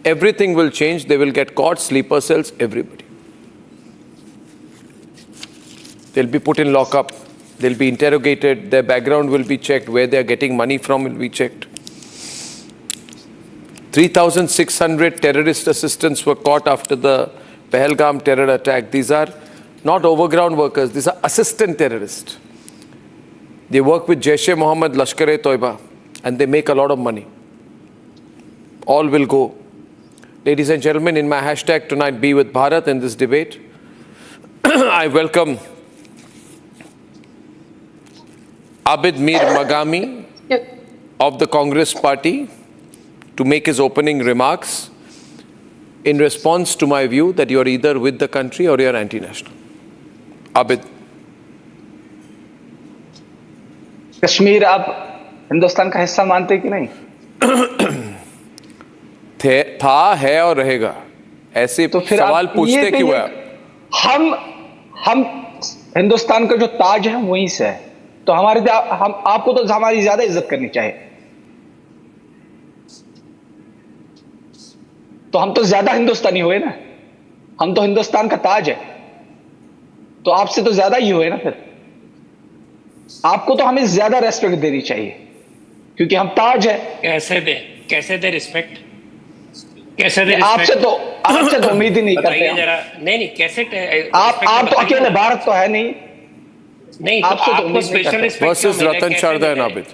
S1: Everything will change. They will get caught, sleeper cells, everybody. They'll be put in lockup. They'll be interrogated. Their background will be checked. Where they are getting money from will be checked. 3,600 terrorist assistants were caught after the Pahalgam terror attack. These are not overground workers. These are assistant terrorists. They work with Jaish-e-Mohammed, Lashkar-e-Toiba, and they make a lot of money. All will go. Ladies and gentlemen, in my hashtag tonight, Be With Bharat, in this debate, I welcome Abid Mir Magami of the Congress Party to make his opening remarks in response to my view that you are either with the country or you are anti-national. Abid.
S9: Kashmir आप हिंदुस्तान का हिस्सा मानते कि नहीं?
S1: था, है और रहेगा. ऐसे तो सवाल पूछते क्यों है?
S9: हम हिंदुस्तान का जो ताज है वहीं से है. तो आपको तो हमारी ज्यादा इज्जत करनी चाहिए. तो हम तो ज्यादा हिंदुस्तानी हुए ना. हम तो हिंदुस्तान का ताज है. तो आपसे तो ज्यादा ही हुए ना. फिर आपको तो हमें ज्यादा रेस्पेक्ट देनी चाहिए. क्योंकि हम ताज है।
S8: कैसे दे रिस्पेक्ट? कैसे दे
S9: आपसे तो उम्मीद ही नहीं करते
S8: जरा। नहीं कैसे
S9: आप तो अकेले, भारत तो है नहीं आपसे तो उम्मीद
S8: स्पेशल रिस्पेक्ट
S1: रतन शारदा नाबिद।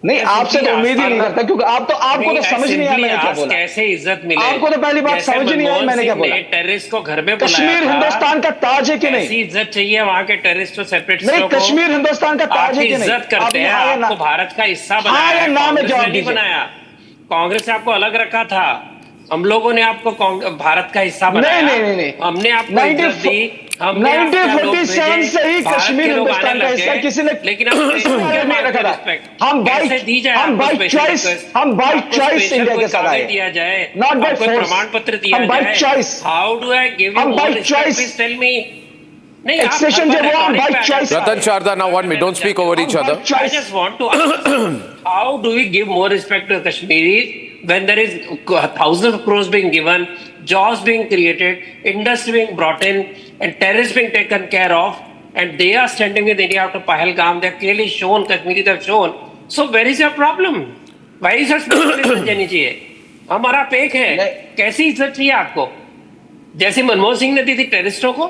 S9: नहीं, आपसे तो उम्मीद ही नहीं करता, क्योंकि आपको तो समझ नहीं आया मैंने क्या बोला।
S8: कैसे इज्जत मिले?
S9: आपको तो पहली बात समझ नहीं आई मैंने क्या बोला।
S8: टेररिस्ट को घर में बुलाया,
S9: कश्मीर हिंदुस्तान का ताज है कि नहीं?
S8: ऐसी इज्जत चाहिए वहाँ के टेररिस्ट और सेपरेटिस्टों को?
S9: कश्मीर हिंदुस्तान का ताज है कि नहीं?
S8: इज्जत करते हैं, आपको भारत का हिस्सा बनाया, कांग्रेस ने नहीं बनाया। कांग्रेस ने आपको अलग रखा था, हम लोगों ने आपको भारत का हिस्सा बनाया।
S9: नहीं।
S8: हमने आपको इज्जत दी।
S9: 1947 से ही कश्मीर हिंदुस्तान का हिस्सा किसी ने,
S8: लेकिन
S9: नहीं रखा था। हम बाई चॉइस इंडिया के साथ आए,
S8: दिया जाए,
S9: नॉट बाय फोर्स,
S8: प्रमाण पत्र दिया जाए।
S9: By choice.
S8: How do I give you more respect? Please tell me.
S9: Accession जब हुआ, by choice.
S1: Ratan Sharda, now 1 minute. Don't speak over each other.
S8: I just want to ask, how do we give more respect to Kashmiris when there is thousands of crores being given, jobs being created, industry being brought in, and terrorists being taken care of, and they are standing with India after Pahalgam? They have clearly shown, Kashmiris have shown. So where is your problem? Why is your special इज्जत देनी चाहिए? हमारा pack है, कैसी इज्जत चाहिए आपको? जैसे मनमोहन सिंह ने दी थी टेररिस्टों को?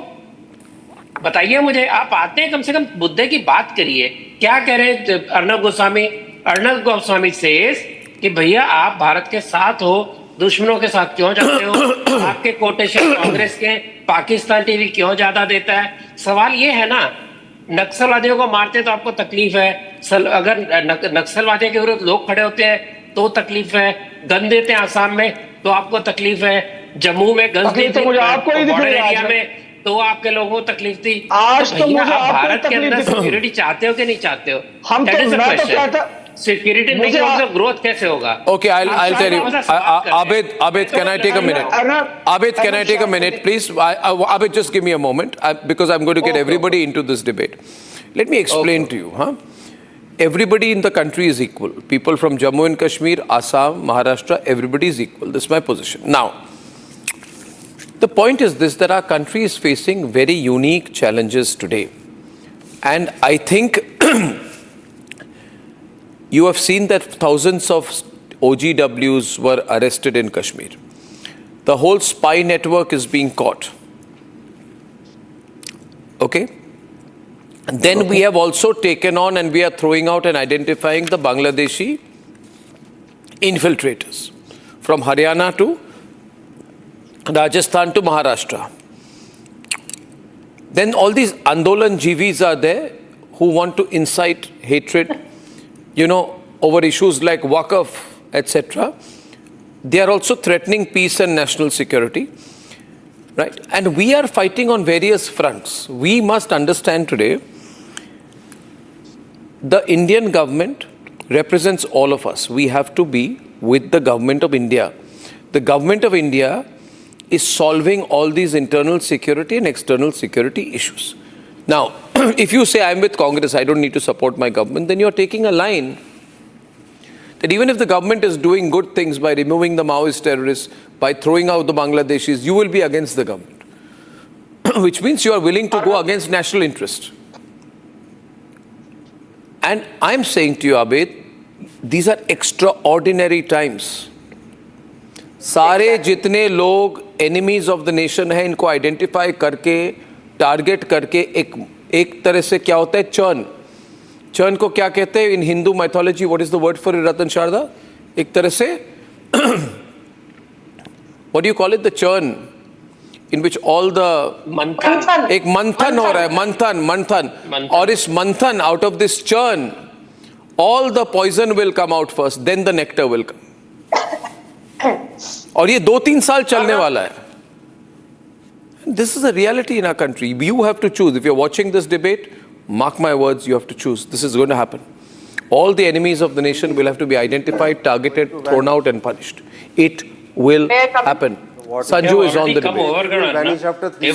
S8: बताइए मुझे। आप आते हैं, कम से कम मुद्दे की बात करिए। क्या कह रहे हैं अर्नब गोस्वामी सेज कि भैया आप भारत के साथ हो, दुश्मनों के साथ क्यों जाते हो? आपके कोटेशन कांग्रेस के पाकिस्तान टीवी क्यों ज्यादा देता है? सवाल ये है ना, नक्सलवादियों को मारते तो आपको तकलीफ है, अगर नक्सलवादियों के विरुद्ध लोग खड़े होते हैं तो तकलीफ है, गन देते हैं आसाम में तो आपको तकलीफ है, जम्मू में गन देते बॉर्डर एरिया में तो आपके लोगों को तकलीफ थी।
S9: आज तो मुझे
S8: आप भारत के अंदर सिक्योरिटी चाहते हो कि नहीं चाहते हो?
S9: हम तो
S8: सिक्योरिटी नहीं होगा तो ग्रोथ कैसे होगा?
S1: Okay, I'll tell you. Abid, can I take a minute? Abid, can I take a minute, please? Abid, just give me a moment, because I'm going to get everybody into this debate. Let me explain to you. Everybody in the country is equal. People from Jammu and Kashmir, Assam, Maharashtra, everybody is equal. This is my position. Now, the point is this, that our country is facing very unique challenges today. And I think you have seen that thousands of OGWs were arrested in Kashmir. The whole spy network is being caught. Okay? And then we have also taken on and we are throwing out and identifying the Bangladeshi infiltrators from Haryana to Rajasthan to Maharashtra. Then all these Andolan Jivis are there who want to incite hatred, over issues like Waqf, etc. They are also threatening peace and national security, right? And we are fighting on various fronts. We must understand today, the Indian government represents all of us. We have to be with the government of India. The government of India is solving all these internal security and external security issues. Now, if you say I'm with Congress, I don't need to support my government, then you're taking a line that even if the government is doing good things by removing the Maoist terrorists, by throwing out the Bangladeshis, you will be against the government. Which means you are willing to go against national interest. And I'm saying to you, Abid, these are extraordinary times. सारे जितने लोग enemies of the nation है, इनको identify करके, target करके एक तरह से क्या होता है, चर्न को क्या कहते हैं in Hindu mythology? What is the word for Ratan Sharda? एक तरह से what do you call it, the churn in which all the एक मंथन हो रहा है, मंथन और इस मंथन, out of this churn all the poison will come out first, then the nectar will come. और ये 2-3 साल चलने वाला है. This is a reality in our country. You have to choose. If you're watching this debate, mark my words, you have to choose. This is going to happen. All the enemies of the nation will have to be identified, targeted, thrown out and punished. It will happen. Sanju is on the debate.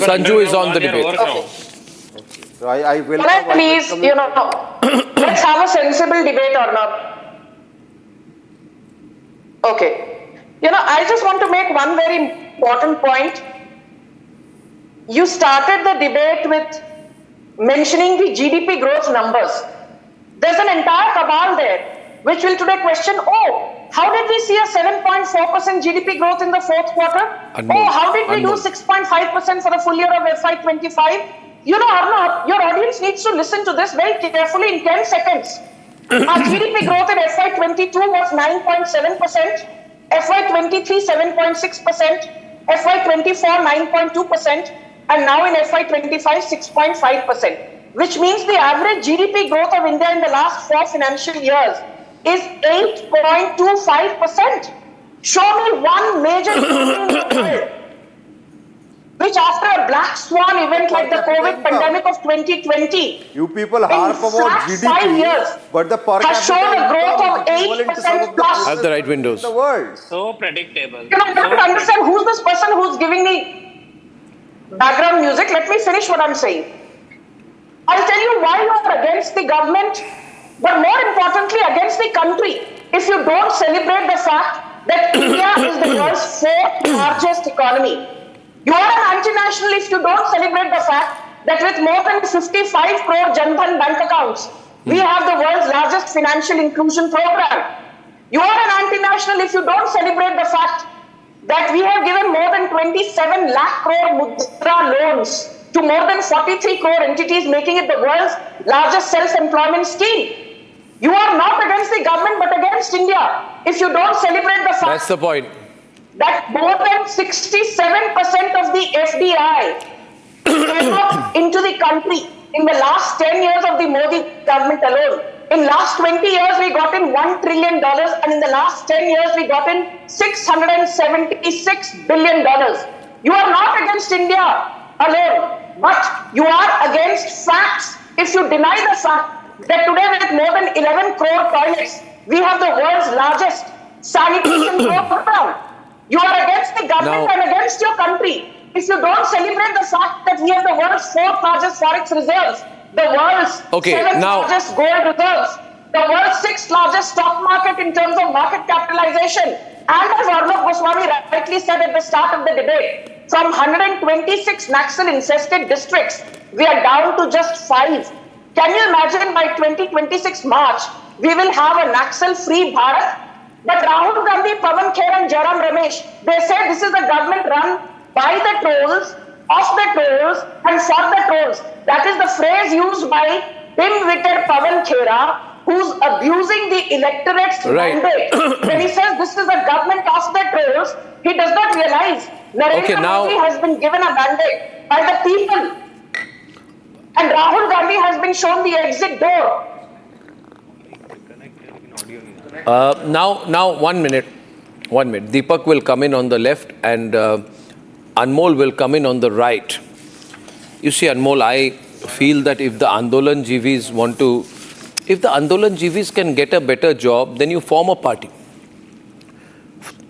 S1: Sanju is on the debate.
S10: So I will. Please, let's have a sensible debate or not. Okay. I just want to make one very important point. You started the debate with mentioning the GDP growth numbers. There's an entire cabal there. which will today question, oh, how did we see a 7.4% GDP growth in the fourth quarter? Oh, how did we do 6.5% for the full year of FY25? You know, Arnab, your audience needs to listen to this very carefully in 10 seconds. Our GDP growth in FY22 was 9.7%, FY23 7.6%, FY24 9.2%, and now in FY25 6.5%, which means the average GDP growth of India in the last 4 financial years is 8.25%. Show me one major economy in the world which, after a black swan event like the COVID pandemic of 2020,
S12: you people harp about GDP,
S10: 5 years,
S12: but the per
S10: has shown a growth of 8% plus.
S1: Have the right windows.
S12: The world.
S8: So predictable.
S10: You know, I don't understand who's this person who's giving me background music. Let me finish what I'm saying. I'll tell you why you are against the government, but more importantly against the country, if you don't celebrate the fact that India is the world's 4th largest economy. You are an anti-national if you don't celebrate the fact that with more than 55 crore Jan Dhan bank accounts, we have the world's largest financial inclusion program. You are an anti-national if you don't celebrate the fact that we have given more than 27 lakh crore mudra loans to more than 43 crore entities, making it the world's largest self-employment scheme. You are not against the government but against India if you don't celebrate the fact.
S1: That's the point.
S10: That more than 67% of the FDI came up into the country in the last 10 years of the Modi government alone. In last 20 years, we got in $1 trillion, and in the last 10 years, we got in $676 billion. You are not against India alone, but you are against facts if you deny the fact that today with more than 11 crore toilets, we have the world's largest sanitation program. You are against the government and against your country if you don't celebrate the fact that we have the world's 4th largest forex reserves, the world's 7th largest gold reserves, the world's 6th largest stock market in terms of market capitalization. And as Arnab Goswami rightly said at the start of the debate, from 126 Naxal-infested districts, we are down to just 5. Can you imagine by 2026 March, we will have a Naxal-free Bharat? But Rahul Gandhi, Pawan Kher and Jairam Ramesh, they say this is a government run by the trolls, of the trolls and for the trolls. That is the phrase used by dim-witted Pawan Khera, who's abusing the electorate's mandate. When he says this is a government of the trolls, he does not realize Narendra Modi has been given a mandate by the people. And Rahul Gandhi has been shown the exit door.
S1: Now, 1 minute. Deepak will come in on the left and Anmol will come in on the right. You see, Anmol, I feel that if the Andolan Jivis if the Andolan Jivis can get a better job, then you form a party.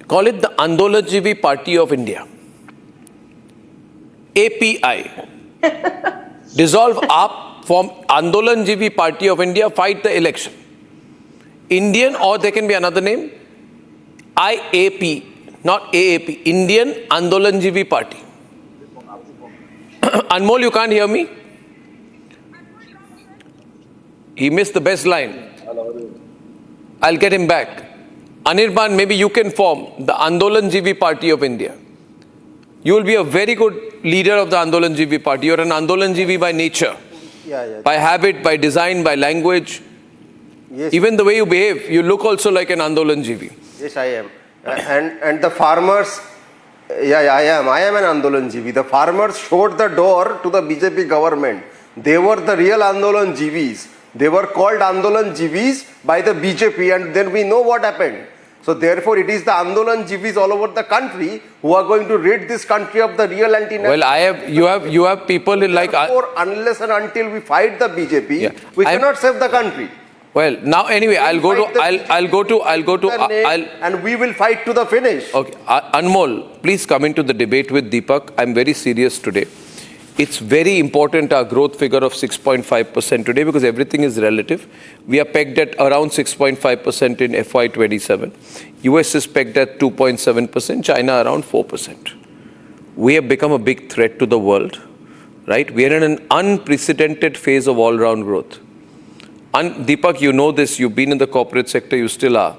S1: Call it the Andolan Jivi Party of India. API. Dissolve up, form Andolan Jivi Party of India, fight the election. Indian, or there can be another name, IAP, not AAP, Indian Andolan Jivi Party. Anmol, you can't hear me? He missed the best line. I'll get him back. Anirban, maybe you can form the Andolan Jivi Party of India. You will be a very good leader of the Andolan Jivi Party. You're an Andolan Jivi by nature, by habit, by design, by language.
S12: Yes.
S1: Even the way you behave, you look also like an Andolan Jivi.
S12: Yes, I am. And the farmers, I am an Andolan Jivi. The farmers showed the door to the BJP government. They were the real Andolan Jivis. They were called Andolan Jivis by the BJP, and then we know what happened. So therefore, it is the Andolan Jivis all over the country who are going to rid this country of the real anti-national.
S1: Well, you have people in like.
S12: Therefore, unless and until we fight the BJP, we cannot save the country.
S1: Well, now anyway, I'll go to.
S12: And we will fight to the finish.
S1: Okay, Anmol, please come into the debate with Deepak. I'm very serious today. It's very important our growth figure of 6.5% today because everything is relative. We are pegged at around 6.5% in FY27. US is pegged at 2.7%, China around 4%. We have become a big threat to the world, right? We are in an unprecedented phase of all-round growth. Deepak, you know this, you've been in the corporate sector, you still are.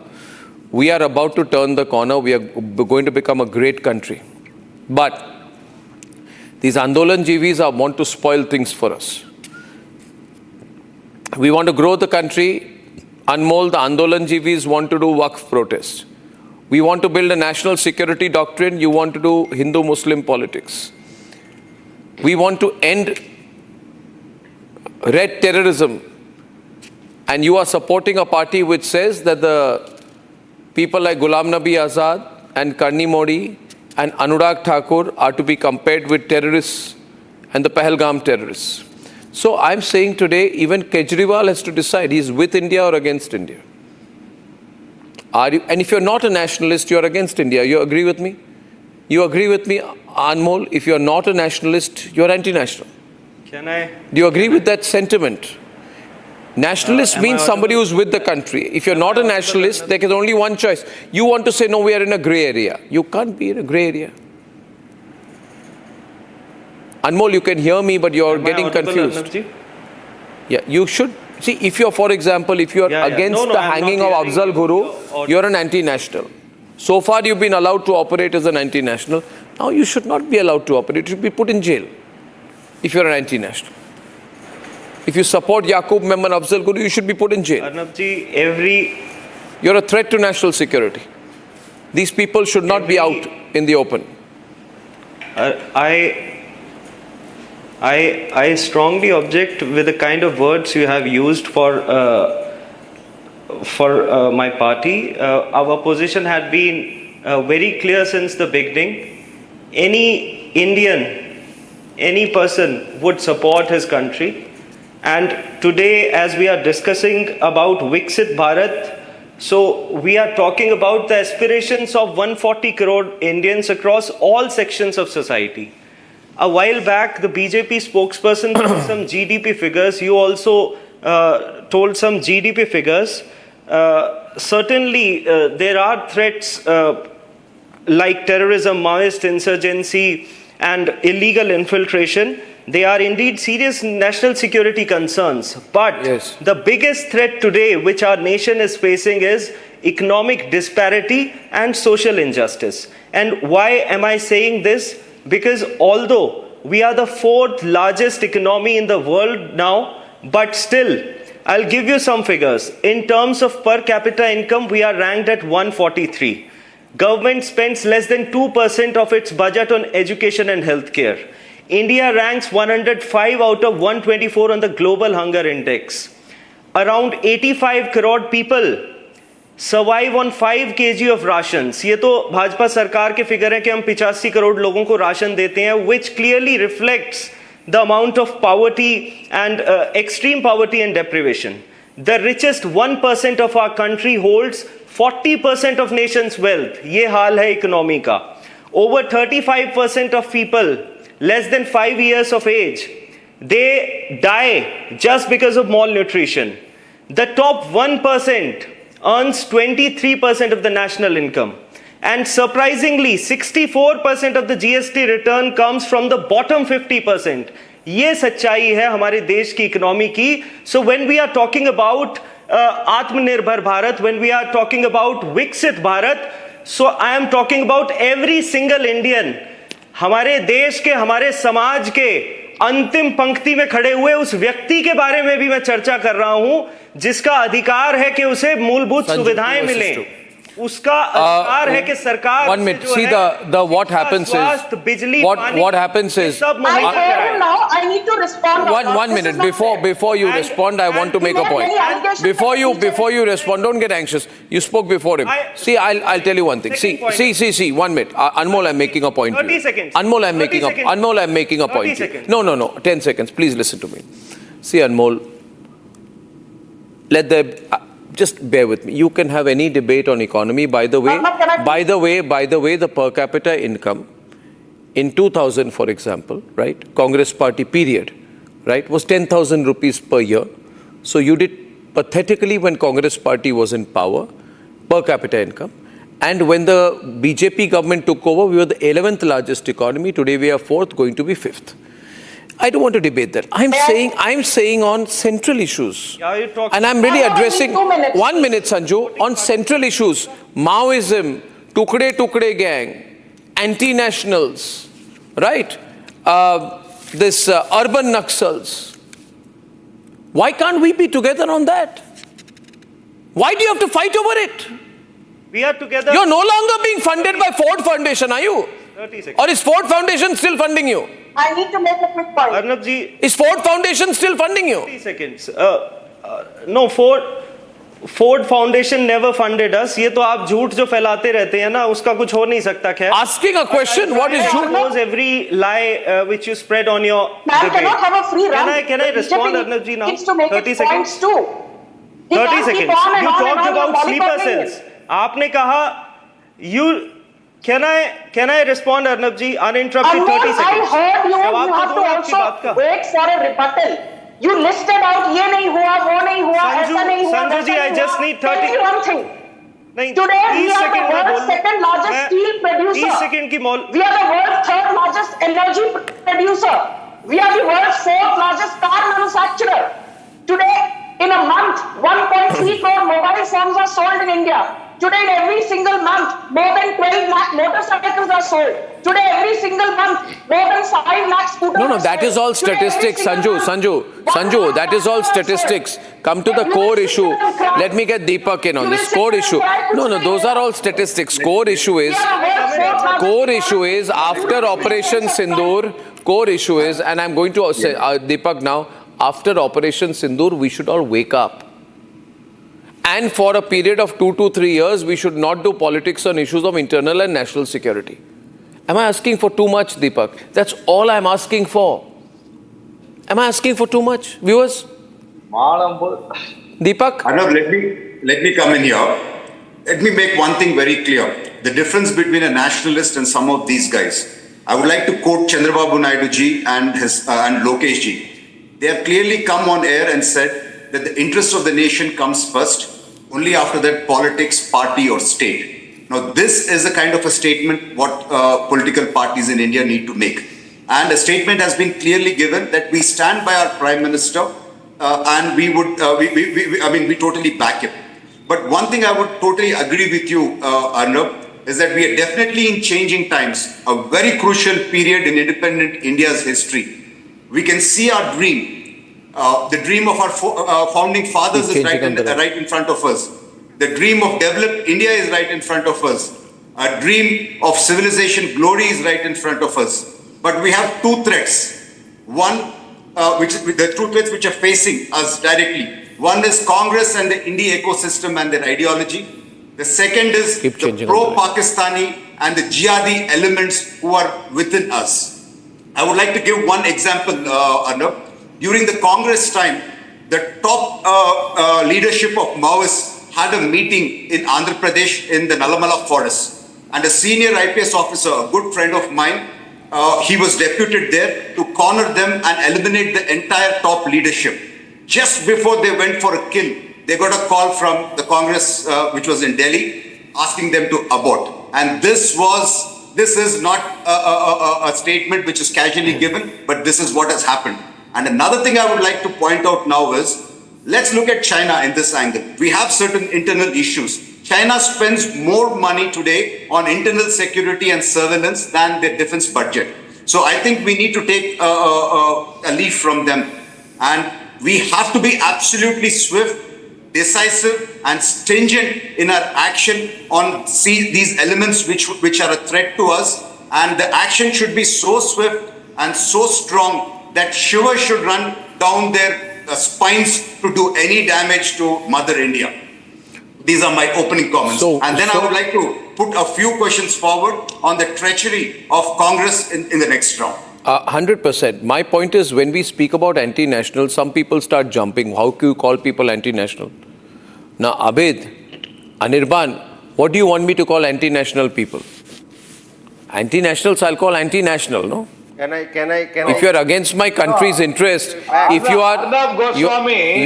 S1: We are about to turn the corner. We are going to become a great country. But these Andolanjivis want to spoil things for us. We want to grow the country. Anmol, the Andolanjivis want to do Waqf protests. We want to build a national security doctrine. You want to do Hindu-Muslim politics. We want to end red terrorism. And you are supporting a party which says that the people like Ghulam Nabi Azad and Karni Modi and Anurag Thakur are to be compared with terrorists and the Pahalgam terrorists. So I'm saying today, even Kejriwal has to decide he's with India or against India. And if you're not a nationalist, you're against India. You agree with me? You agree with me, Anmol? If you're not a nationalist, you're anti-national.
S15: Can I?
S1: Do you agree with that sentiment? Nationalist means somebody who's with the country. If you're not a nationalist, there is only one choice. You want to say, no, we are in a grey area. You can't be in a grey area. Anmol, you can hear me, but you're getting confused. Yeah, you should. See, if you're, for example, if you're against the hanging of Afzal Guru, you're an anti-national. So far, you've been allowed to operate as an anti-national. Now, you should not be allowed to operate. You should be put in jail if you're an anti-national. If you support Yaqub Memon Afzal Guru, you should be put in jail.
S15: Arnab,
S1: you're a threat to national security. These people should not be out in the open.
S15: I strongly object with the kind of words you have used for my party. Our position had been very clear since the beginning. Any Indian, any person would support his country. And today, as we are discussing about Viksit Bharat, so we are talking about the aspirations of 140 crore Indians across all sections of society. A while back, the BJP spokesperson told some GDP figures. You also told some GDP figures. Certainly, there are threats like terrorism, Maoist insurgency, and illegal infiltration. They are indeed serious national security concerns. But the biggest threat today which our nation is facing is economic disparity and social injustice. And why am I saying this? Because although we are the 4th largest economy in the world now, but still, I'll give you some figures. In terms of per capita income, we are ranked at 143. Government spends less than 2% of its budget on education and healthcare. India ranks 105 out of 124 on the Global Hunger Index. Around 85 crore people survive on 5 kg of rations. ये तो भाजपा सरकार के figure है कि हम 85 करोड़ लोगों को ration देते हैं, which clearly reflects the amount of poverty and extreme poverty and deprivation. The richest 1% of our country holds 40% of nation's wealth. ये हाल है इकोनॉमी का. Over 35% of people less than 5 years of age, they die just because of malnutrition. The top 1% earns 23% of the national income. And surprisingly, 64% of the GST return comes from the bottom 50%. ये सच्चाई है हमारे देश की economy की. So when we are talking about Atmanirbhar Bharat, when we are talking about Viksit Bharat, so I am talking about every single Indian. हमारे देश के, हमारे समाज के अंतिम पंक्ति में खड़े हुए उस व्यक्ति के बारे में भी मैं चर्चा कर रहा हूं, जिसका अधिकार है कि उसे मूलभूत सुविधाएं मिलें. उसका अधिकार है कि सरकार.
S1: 1 minute. See the what happens is what happens is.
S10: I hear him now. I need to respond.
S1: One minute before you respond, I want to make a point. Before you respond, don't get anxious. You spoke before him. See, I'll tell you one thing. See. 1 minute. Anmol, I'm making a point.
S15: 30 seconds.
S1: Anmol, I'm making a point.
S15: 30 seconds.
S1: No. 10 seconds. Please listen to me. See, Anmol. Just bear with me. You can have any debate on economy. By the way, the per capita income in 2000, for example, right? Congress party period, right, was 10,000 rupees per year. So you did pathetically when Congress party was in power, per capita income. And when the BJP government took over, we were the 11th largest economy. Today we are 4th, going to be 5th. I don't want to debate that. I'm saying on central issues.
S15: Yeah, you talk.
S1: And I'm really addressing
S10: 2 minutes.
S1: 1 minute, Sanju, on central issues. Maoism, Tukde gang, anti-nationals, right? This urban Naxals. Why can't we be together on that? Why do you have to fight over it?
S15: We are together.
S1: You're no longer being funded by Ford Foundation, are you?
S15: 30 seconds.
S1: Or is Ford Foundation still funding you?
S10: I need to make a quick point.
S15: Arnab ji,
S1: Is Ford Foundation still funding you?
S15: 30 seconds. No, Ford Foundation never funded us. ये तो आप झूठ जो फैलाते रहते हैं ना, उसका कुछ हो नहीं सकता खैर.
S1: Asking a question, what is
S15: Who knows every lie which you spread on your
S10: Man
S15: debate?
S10: cannot have a free run.
S15: Can I respond, Arnab ji, now?
S10: Needs to make
S15: 30
S10: its
S15: seconds.
S10: points too. He
S15: 30
S10: can't keep
S15: seconds.
S10: on and
S15: You
S10: on and
S15: talked
S10: on
S15: about
S10: and
S15: sleeper
S10: lollipoping
S15: cells. आपने कहा can I respond, Arnab ji, uninterrupted? 30 seconds.
S10: I heard you.
S15: जवाब
S10: You
S15: तो
S10: have
S15: दो
S10: to
S15: आपकी बात का.
S10: also wait for a rebuttal. You listed out ये नहीं हुआ, वो नहीं हुआ, ऐसा नहीं हुआ,
S15: Sanju ji,
S10: वैसा
S15: I
S10: नहीं
S15: just
S10: हुआ.
S15: need
S10: Tell
S15: 30.
S10: me one thing.
S15: नहीं,
S10: Today we
S15: 30
S10: are the
S15: second में
S10: world's
S15: बोल.
S10: second largest steel producer.
S15: 30 second की मौल.
S10: We are the world's third largest energy producer. We are the world's fourth largest car manufacturer. Today, in a month, 1.3 crore mobile phones are sold in India. Today, in every single month, more than 12 lakh motorcycles are sold. Today, every single month, more than 5 lakh scooters
S1: No,
S10: are
S1: that
S10: sold.
S1: is all
S10: Today,
S1: statistics,
S10: every single
S1: Sanju,
S10: month,
S1: that is all statistics. Come to the core issue. Let me get Deepak in on this core issue. No, those are all statistics. Core issue is after Operation Sindoor, core issue is, and I'm going to say, Deepak now, after Operation Sindoor, we should all wake up. And for a period of 2 to 3 years, we should not do politics on issues of internal and national security. Am I asking for too much, Deepak? That's all I'm asking for. Am I asking for too much, viewers? Deepak?
S13: Arnab, let me come in here. Let me make one thing very clear. The difference between a nationalist and some of these guys. I would like to quote Chandrababu Naidu ji and Lokesh ji. They have clearly come on air and said that the interest of the nation comes first, only after that politics, party or state. Now this is a kind of a statement what political parties in India need to make. And a statement has been clearly given that we stand by our Prime Minister and we totally back him. But one thing I would totally agree with you, Arnab, is that we are definitely in changing times, a very crucial period in independent India's history. We can see our dream. The dream of our founding fathers is right in front of us. The dream of developed India is right in front of us. A dream of civilization glory is right in front of us. But we have two threats. One, the two threats which are facing us directly. One is Congress and the India ecosystem and their ideology. The second is the pro-Pakistani and the jihadi elements who are within us. I would like to give one example, Arnab. During the Congress time, the top leadership of Maoists had a meeting in Andhra Pradesh in the Nalamala forest. And a senior IPS officer, a good friend of mine, he was deputed there to corner them and eliminate the entire top leadership. Just before they went for a kill, they got a call from the Congress, which was in Delhi, asking them to abort. And this is not a statement which is casually given, but this is what has happened. And another thing I would like to point out now is, let's look at China in this angle. We have certain internal issues. China spends more money today on internal security and surveillance than their defense budget. So I think we need to take a leaf from them. And we have to be absolutely swift, decisive and stringent in our action on these elements which are a threat to us. And the action should be so swift and so strong that shivers should run down their spines to do any damage to Mother India. These are my opening comments. I would like to put a few questions forward on the treachery of Congress in the next round.
S1: 100%. My point is, when we speak about anti-national, some people start jumping. How can you call people anti-national? Now, Abid, Anirban, what do you want me to call anti-national people? Anti-nationals, I'll call anti-national, no?
S12: Can I?
S1: If you're against my country's interest, if you are, you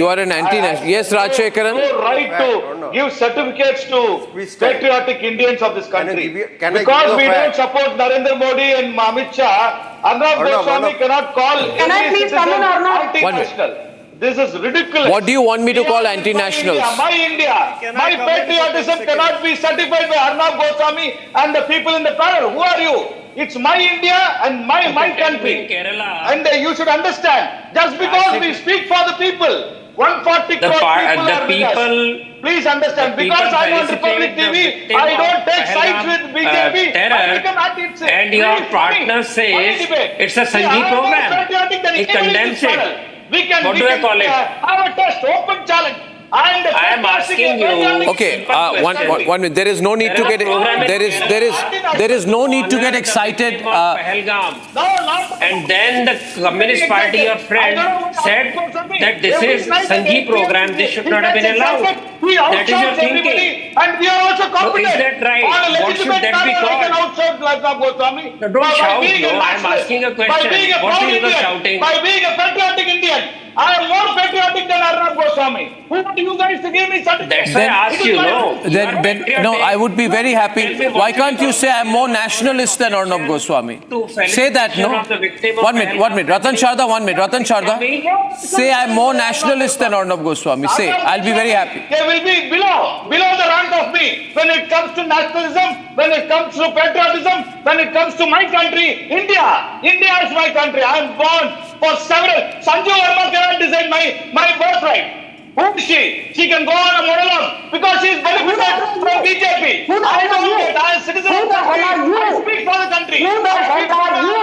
S1: are an anti-national. Yes, Rajshekaran?
S5: No right to give certificates to patriotic Indians of this country. Because we don't support Narendra Modi and Amit Shah, Arnab Goswami cannot call
S10: Can I please come in, Arnab?
S5: anti-national. This is ridiculous.
S1: What do you want me to call anti-nationals?
S5: My India, my patriotism cannot be certified by Arnab Goswami and the people in the panel. Who are you? It's my India and my country. And you should understand, just because we speak for the people, 140 crore people are with us. Please understand, because I'm on Republic TV, I don't take sides with BJP. I become anti-Sikh.
S8: And your partner says it's a Sanghee program. He condemns it. What do I call it?
S5: Have a test, open challenge.
S8: I am asking you.
S1: Okay, one minute. There is no need to get. There is no need to get excited.
S8: And then the Communist Party, your friend, said that this is Sanghee program. This should not have been allowed. That is your thinking.
S5: And we are also competent.
S8: So is that right? What should that be called? No, don't shout. No, I am asking a question. What is the shouting?
S5: By being a patriotic Indian, I am more patriotic than Arnab Goswami. Who are you guys to give me certificate?
S8: That's why I asked you, no.
S1: No, I would be very happy. Why can't you say I'm more nationalist than Arnab Goswami? Say that, no? 1 minute. Ratan Sharda, 1 minute. Ratan Sharda, say I'm more nationalist than Arnab Goswami. Say, I'll be very happy.
S5: They will be below the rank of me when it comes to nationalism, when it comes to patriotism, when it comes to my country, India. India is my country. I am born for several. Sanju Verma cannot decide my birthright. Who is she? She can go on a monologue because she is benefited from BJP.
S10: Who the hell are you?
S5: I am a citizen of the country. I speak for the country.
S10: Who the hell are you?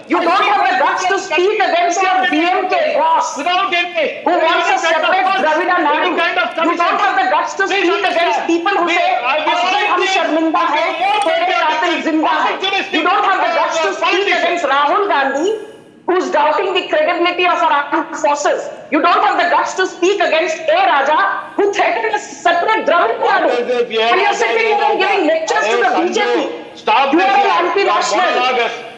S10: You don't have the guts to speak against your DMK boss
S5: without any
S10: who wants a separate Dravida Nadu. You don't have the guts to speak against people who say hum sharminda hai, tere qatil zinda hai. You don't have the guts to speak against Rahul Gandhi, who's doubting the credibility of our armed forces. You don't have the guts to speak against A. Raja, who threatened a separate Dravid Nadu. And you're sitting here and giving lectures to the BJP.
S5: Stop
S10: you are an anti-national.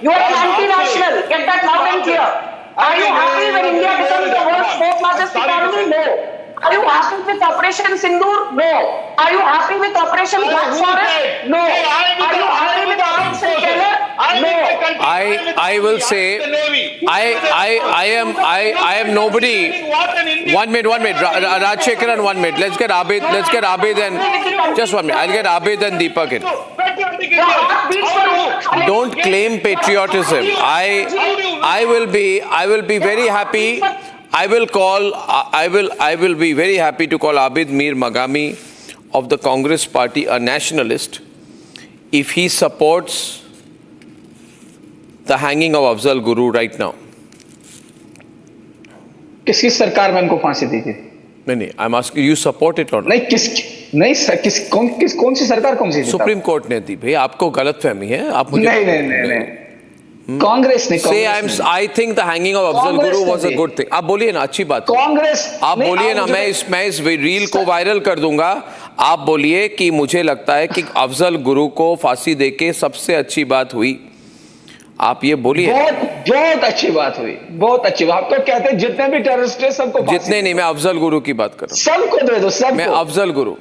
S10: You are an anti-national. Get that loud and clear. Are you happy when India becomes the world's fourth largest economy? No. Are you happy with Operation Sindoor? No. Are you happy with Operation Black Forest? No. Are you happy with Operation Keller? No.
S1: I will say, I am nobody. 1 minute. Rajshekaran, 1 minute. Let's get Abid and just 1 minute. I'll get Abid and Deepak in. Don't claim patriotism. I will be very happy. I will be very happy to call Abid Mir Magami of the Congress Party a nationalist if he supports the hanging of Afzal Guru right now.
S9: किसकी सरकार में उनको फांसी दी थी?
S1: नहीं, I'm asking you support it or not?
S9: कौन सी सरकार कौन सी?
S1: सुप्रीम कोर्ट ने दी भाई, आपको गलतफहमी है, आप मुझे
S9: नहीं कांग्रेस ने
S1: I think the hanging of Afzal Guru was a good thing. आप बोलिए ना, अच्छी बात।
S9: कांग्रेस
S1: आप बोलिए ना, मैं इस रील को वायरल कर दूंगा। आप बोलिए कि मुझे लगता है कि अफजल गुरु को फांसी देके सबसे अच्छी बात हुई। आप ये बोलिए।
S9: बहुत अच्छी बात हुई, बहुत अच्छी बात। तो कहते हैं जितने भी टेररिस्ट हैं सबको,
S1: जितने नहीं, मैं अफजल गुरु की बात कर रहा हूँ।
S9: सबको दे दो, सबको।
S1: मैं अफजल गुरु,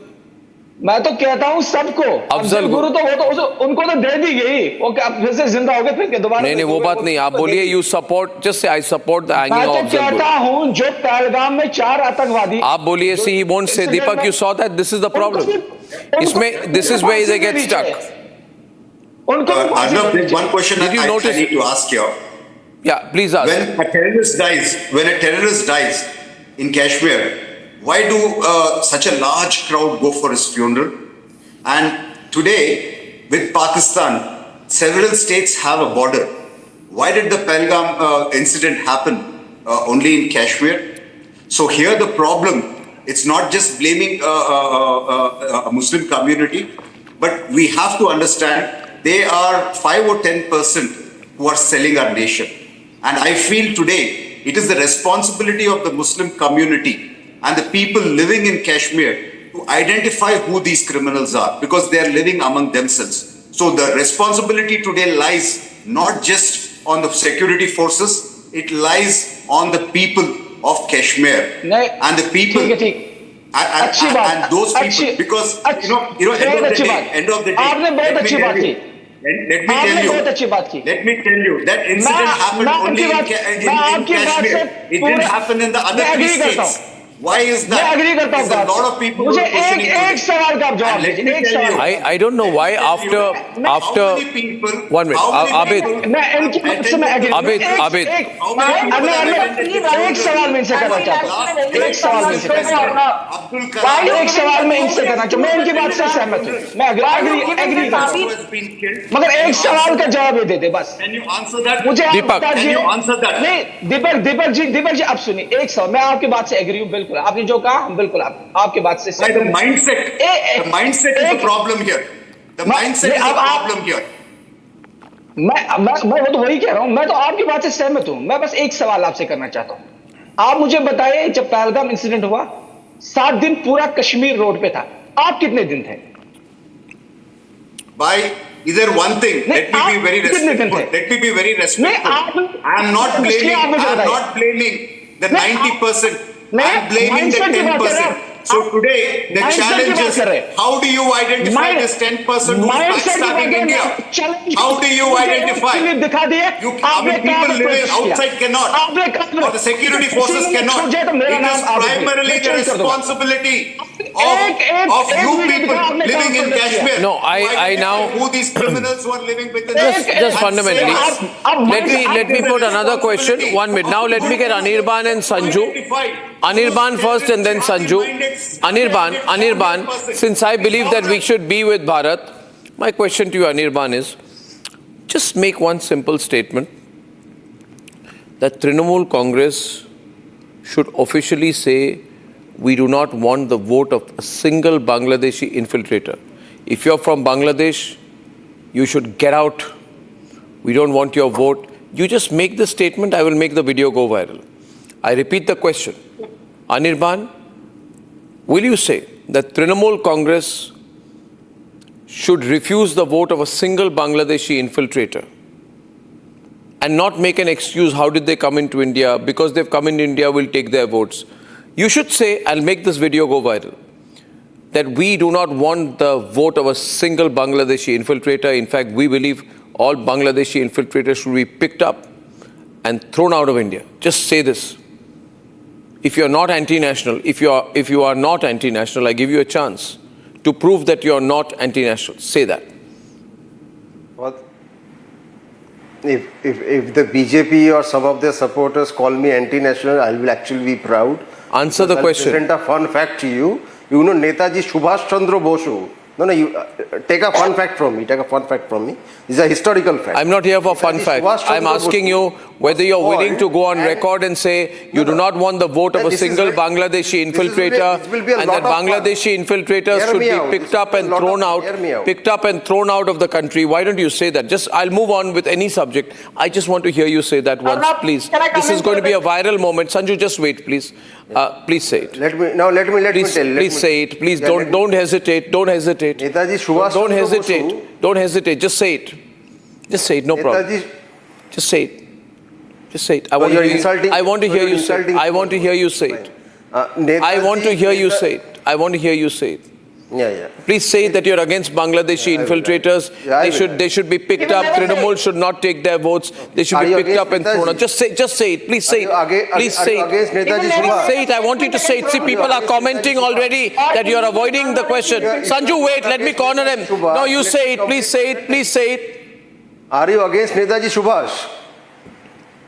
S9: मैं तो कहता हूँ सबको। अफजल गुरु तो वो तो उनको तो दे दी गई, वो क्या फिर से जिंदा हो गए फिर के दोबारा?
S1: नहीं, वो बात नहीं। आप बोलिए you support, just say I support the hanging of Afzal Guru.
S9: मैं तो कहता हूँ जो पहलगाम में 4 आतंकवादी।
S1: आप बोलिए सी he won't say. Deepak, you saw that this is the problem. इसमें this is where they get stuck.
S13: Arnab, there's one question I need to ask you.
S1: Yeah, please ask.
S13: When a terrorist dies in Kashmir, why do such a large crowd go for his funeral? And today, with Pakistan, several states have a border. Why did the Pahalgam incident happen only in Kashmir? So here the problem, it's not just blaming a Muslim community, but we have to understand they are 5 or 10% who are selling our nation. And I feel today it is the responsibility of the Muslim community and the people living in Kashmir to identify who these criminals are, because they are living among themselves. So the responsibility today lies not just on the security forces, it lies on the people of Kashmir and the people and those people, because end of the day,
S9: आपने बहुत अच्छी बात की,
S13: Let me tell you.
S9: बहुत अच्छी बात की.
S13: Let me tell you that incident happened only in Kashmir. It didn't happen in the other 3 states. Why is that?
S9: मैं एग्री करता हूँ.
S13: There's a lot of people
S9: मुझे
S13: who are questioning
S9: एक सवाल का आप जवाब दीजिए. एक सवाल.
S1: I don't know why after one minute Abid
S9: मैं इनकी बात से मैं एग्री.
S1: Abid
S9: एक सवाल मैं इनसे करना चाहता हूँ. एक सवाल मैं इनसे करना चाहता हूँ. मैं इनकी बात से सहमत हूँ. मैं एग्री करता हूँ. मगर एक सवाल का जवाब ये दे दे बस. मुझे नहीं दीपक जी आप सुनिए. एक सवाल मैं आपकी बात से एग्री हूँ. बिल्कुल आपने जो कहा हम बिल्कुल आपके बात से
S13: the mindset is the problem here. The mindset is the problem here.
S9: मैं वो तो वही कह रहा हूं. मैं तो आपकी बात से सहमत हूं. मैं बस एक सवाल आपसे करना चाहता हूं. आप मुझे बताइए जब पहलगाम इंसिडेंट हुआ 7 दिन पूरा कश्मीर रोड पे था. आप कितने दिन थे?
S13: By either one thing, let me be very respectful. I am not blaming the 90%. I am blaming the 10%. So today, the challenge is, how do you identify this 10% who is backstabbing India? How do you identify? People living outside cannot, or the security forces cannot. It is primarily the responsibility of you people living in Kashmir.
S1: No, I now
S13: who these criminals who are living within
S1: just fundamentally. Let me put another question. 1 minute. Now let me get Anirban and Sanju. Anirban first and then Sanju. Anirban, since I believe that we should be with Bharat, my question to you, Anirban, is just make one simple statement that Trinamool Congress should officially say we do not want the vote of a single Bangladeshi infiltrator. If you're from Bangladesh, you should get out. We don't want your vote. You just make the statement, I will make the video go viral. I repeat the question. Anirban, will you say that Trinamool Congress should refuse the vote of a single Bangladeshi infiltrator and not make an excuse, how did they come into India? Because they've come into India, we'll take their votes. You should say, I'll make this video go viral, that we do not want the vote of a single Bangladeshi infiltrator. In fact, we believe all Bangladeshi infiltrators should be picked up and thrown out of India. Just say this. If you're not anti-national, if you are not anti-national, I give you a chance to prove that you're not anti-national. Say that.
S12: Well, if the BJP or some of their supporters call me anti-national, I will actually be proud.
S1: Answer the question.
S12: I'll present a fun fact to you. You know Netaji Subhash Chandra Bosu. No, you take a fun fact from me. Take a fun fact from me. This is a historical fact.
S1: I'm not here for fun fact. I'm asking you whether you're willing to go on record and say you do not want the vote of a single Bangladeshi infiltrator and that Bangladeshi infiltrators should be picked up and thrown out of the country. Why don't you say that? Just I'll move on with any subject. I just want to hear you say that once, please. This is going to be a viral moment. Sanju, just wait, please. Please say it.
S12: Let me tell.
S1: Please say it. Please don't hesitate. Don't hesitate.
S12: Netaji Subhash
S1: Don't hesitate. Don't hesitate. Just say it. Just say it. No problem. Just say it. Just say it. I want to hear you say it. I want to hear you say it. I want to hear you say it. I want to hear you say it.
S12: Yeah.
S1: Please say that you're against Bangladeshi infiltrators. They should be picked up. Trinamool should not take their votes. They should be picked up and thrown out. Just say it. Please say it. Please say it. Please say it. I want you to say it. See, people are commenting already that you're avoiding the question. Sanju, wait. Let me corner him. No, you say it. Please say it. Please say it.
S12: Are you against Netaji Subhash?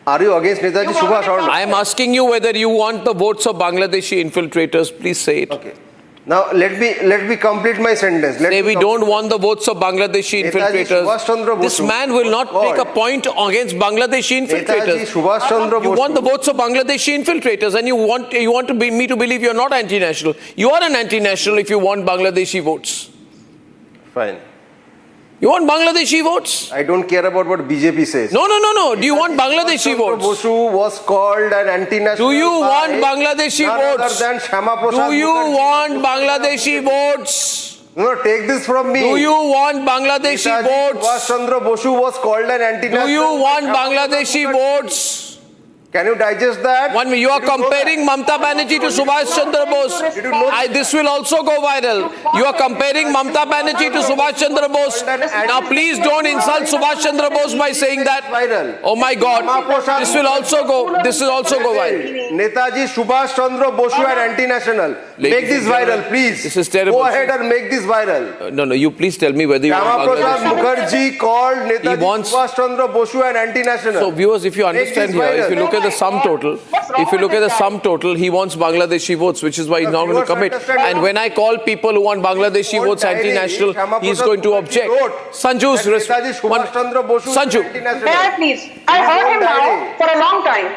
S12: Are you against Netaji Subhash or not?
S1: I am asking you whether you want the votes of Bangladeshi infiltrators. Please say it.
S12: Okay. Now let me complete my sentence.
S1: We don't want the votes of Bangladeshi infiltrators. This man will not take a point against Bangladeshi infiltrators. You want the votes of Bangladeshi infiltrators, and you want me to believe you're not anti-national. You are an anti-national if you want Bangladeshi votes.
S12: Fine.
S1: You want Bangladeshi votes?
S12: I don't care about what BJP says.
S1: No. Do you want Bangladeshi votes?
S12: Bosu was called an anti-national.
S1: Do you want Bangladeshi votes? Do you want Bangladeshi votes?
S12: No, take this from me.
S1: Do you want Bangladeshi votes?
S12: Subhash Chandra Bosu was called an anti-national.
S1: Do you want Bangladeshi votes?
S12: Can you digest that?
S1: One minute, you are comparing Mamta Banerjee to Subhash Chandra Bose. This will also go viral. You are comparing Mamta Banerjee to Subhash Chandra Bose. Now please don't insult Subhash Chandra Bose by saying that. Oh my God. This will also go viral.
S12: Netaji Subhash Chandra Bose are anti-national. Make this viral, please.
S1: This is terrible.
S12: Go ahead and make this viral.
S1: No, you please tell me whether you want
S12: Bangladesh. Mukherjee called Netaji Subhash Chandra Bose an anti-national.
S1: So viewers, if you understand here, if you look at the sum total, he wants Bangladeshi votes, which is why he's not going to commit. And when I call people who want Bangladeshi votes anti-national, he's going to object. Sanju,
S10: May I please? I heard him now for a long time.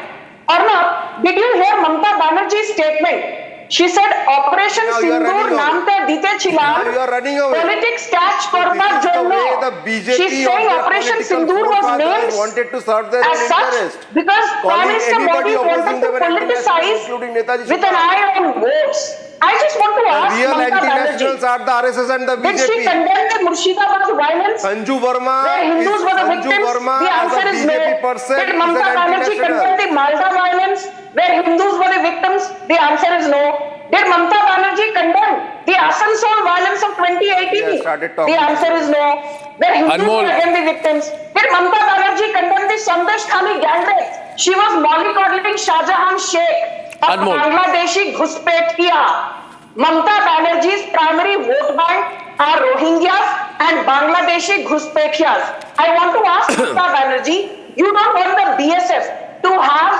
S10: Arnab, did you hear Mamta Banerjee's statement? She said, Operation Sindoor naam pe dite chilan, politics catch korna jonno. She's saying Operation Sindoor was named as such because Prime Minister Modi wanted to politicize with an eye on votes. I just want to ask Mamta Banerjee,
S12: are the RSS and the BJP.
S10: did she condemn the Murshidabad violence?
S12: Sanju Verma
S10: where Hindus were the victims? The answer is no. Did Mamta Banerjee condemn the Malta violence where Hindus were the victims? The answer is no. Did Mamta Banerjee condemn the Asansol violence of 2018? The answer is no. Where Hindus were again the victims? Did Mamta Banerjee condemn the Sandesh Khani gang rape? She was mollycoddling Shah Jahan Sheikh. Bangladeshi Ghuspetkiya. Mamta Banerjee's primary vote bank are Rohingyas and Bangladeshi Ghuspetkias. I want to ask Mamta Banerjee, you don't want the BSF to have